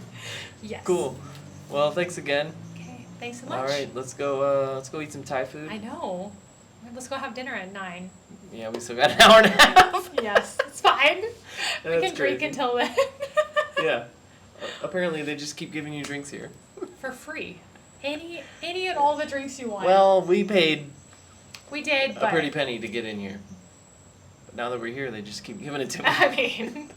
Yes. Cool. Well, thanks again. Okay. Thanks so much. All right, let's go eat some Thai food. I know. Let's go have dinner at 9. Yeah, we still got an hour and a half. Yes, it's fine. We That's can drink crazy. until then. Yeah. Apparently, they just keep giving you drinks here. For free. Any and all the drinks you want. Well, we paid we did, a but pretty penny to get in here. But now that we're here, they just keep giving it to me. I mean,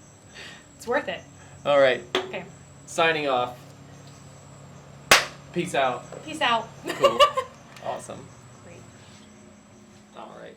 it's worth it. All right. Okay. Signing off. Peace out. Peace out. Cool. Awesome. Great. All right.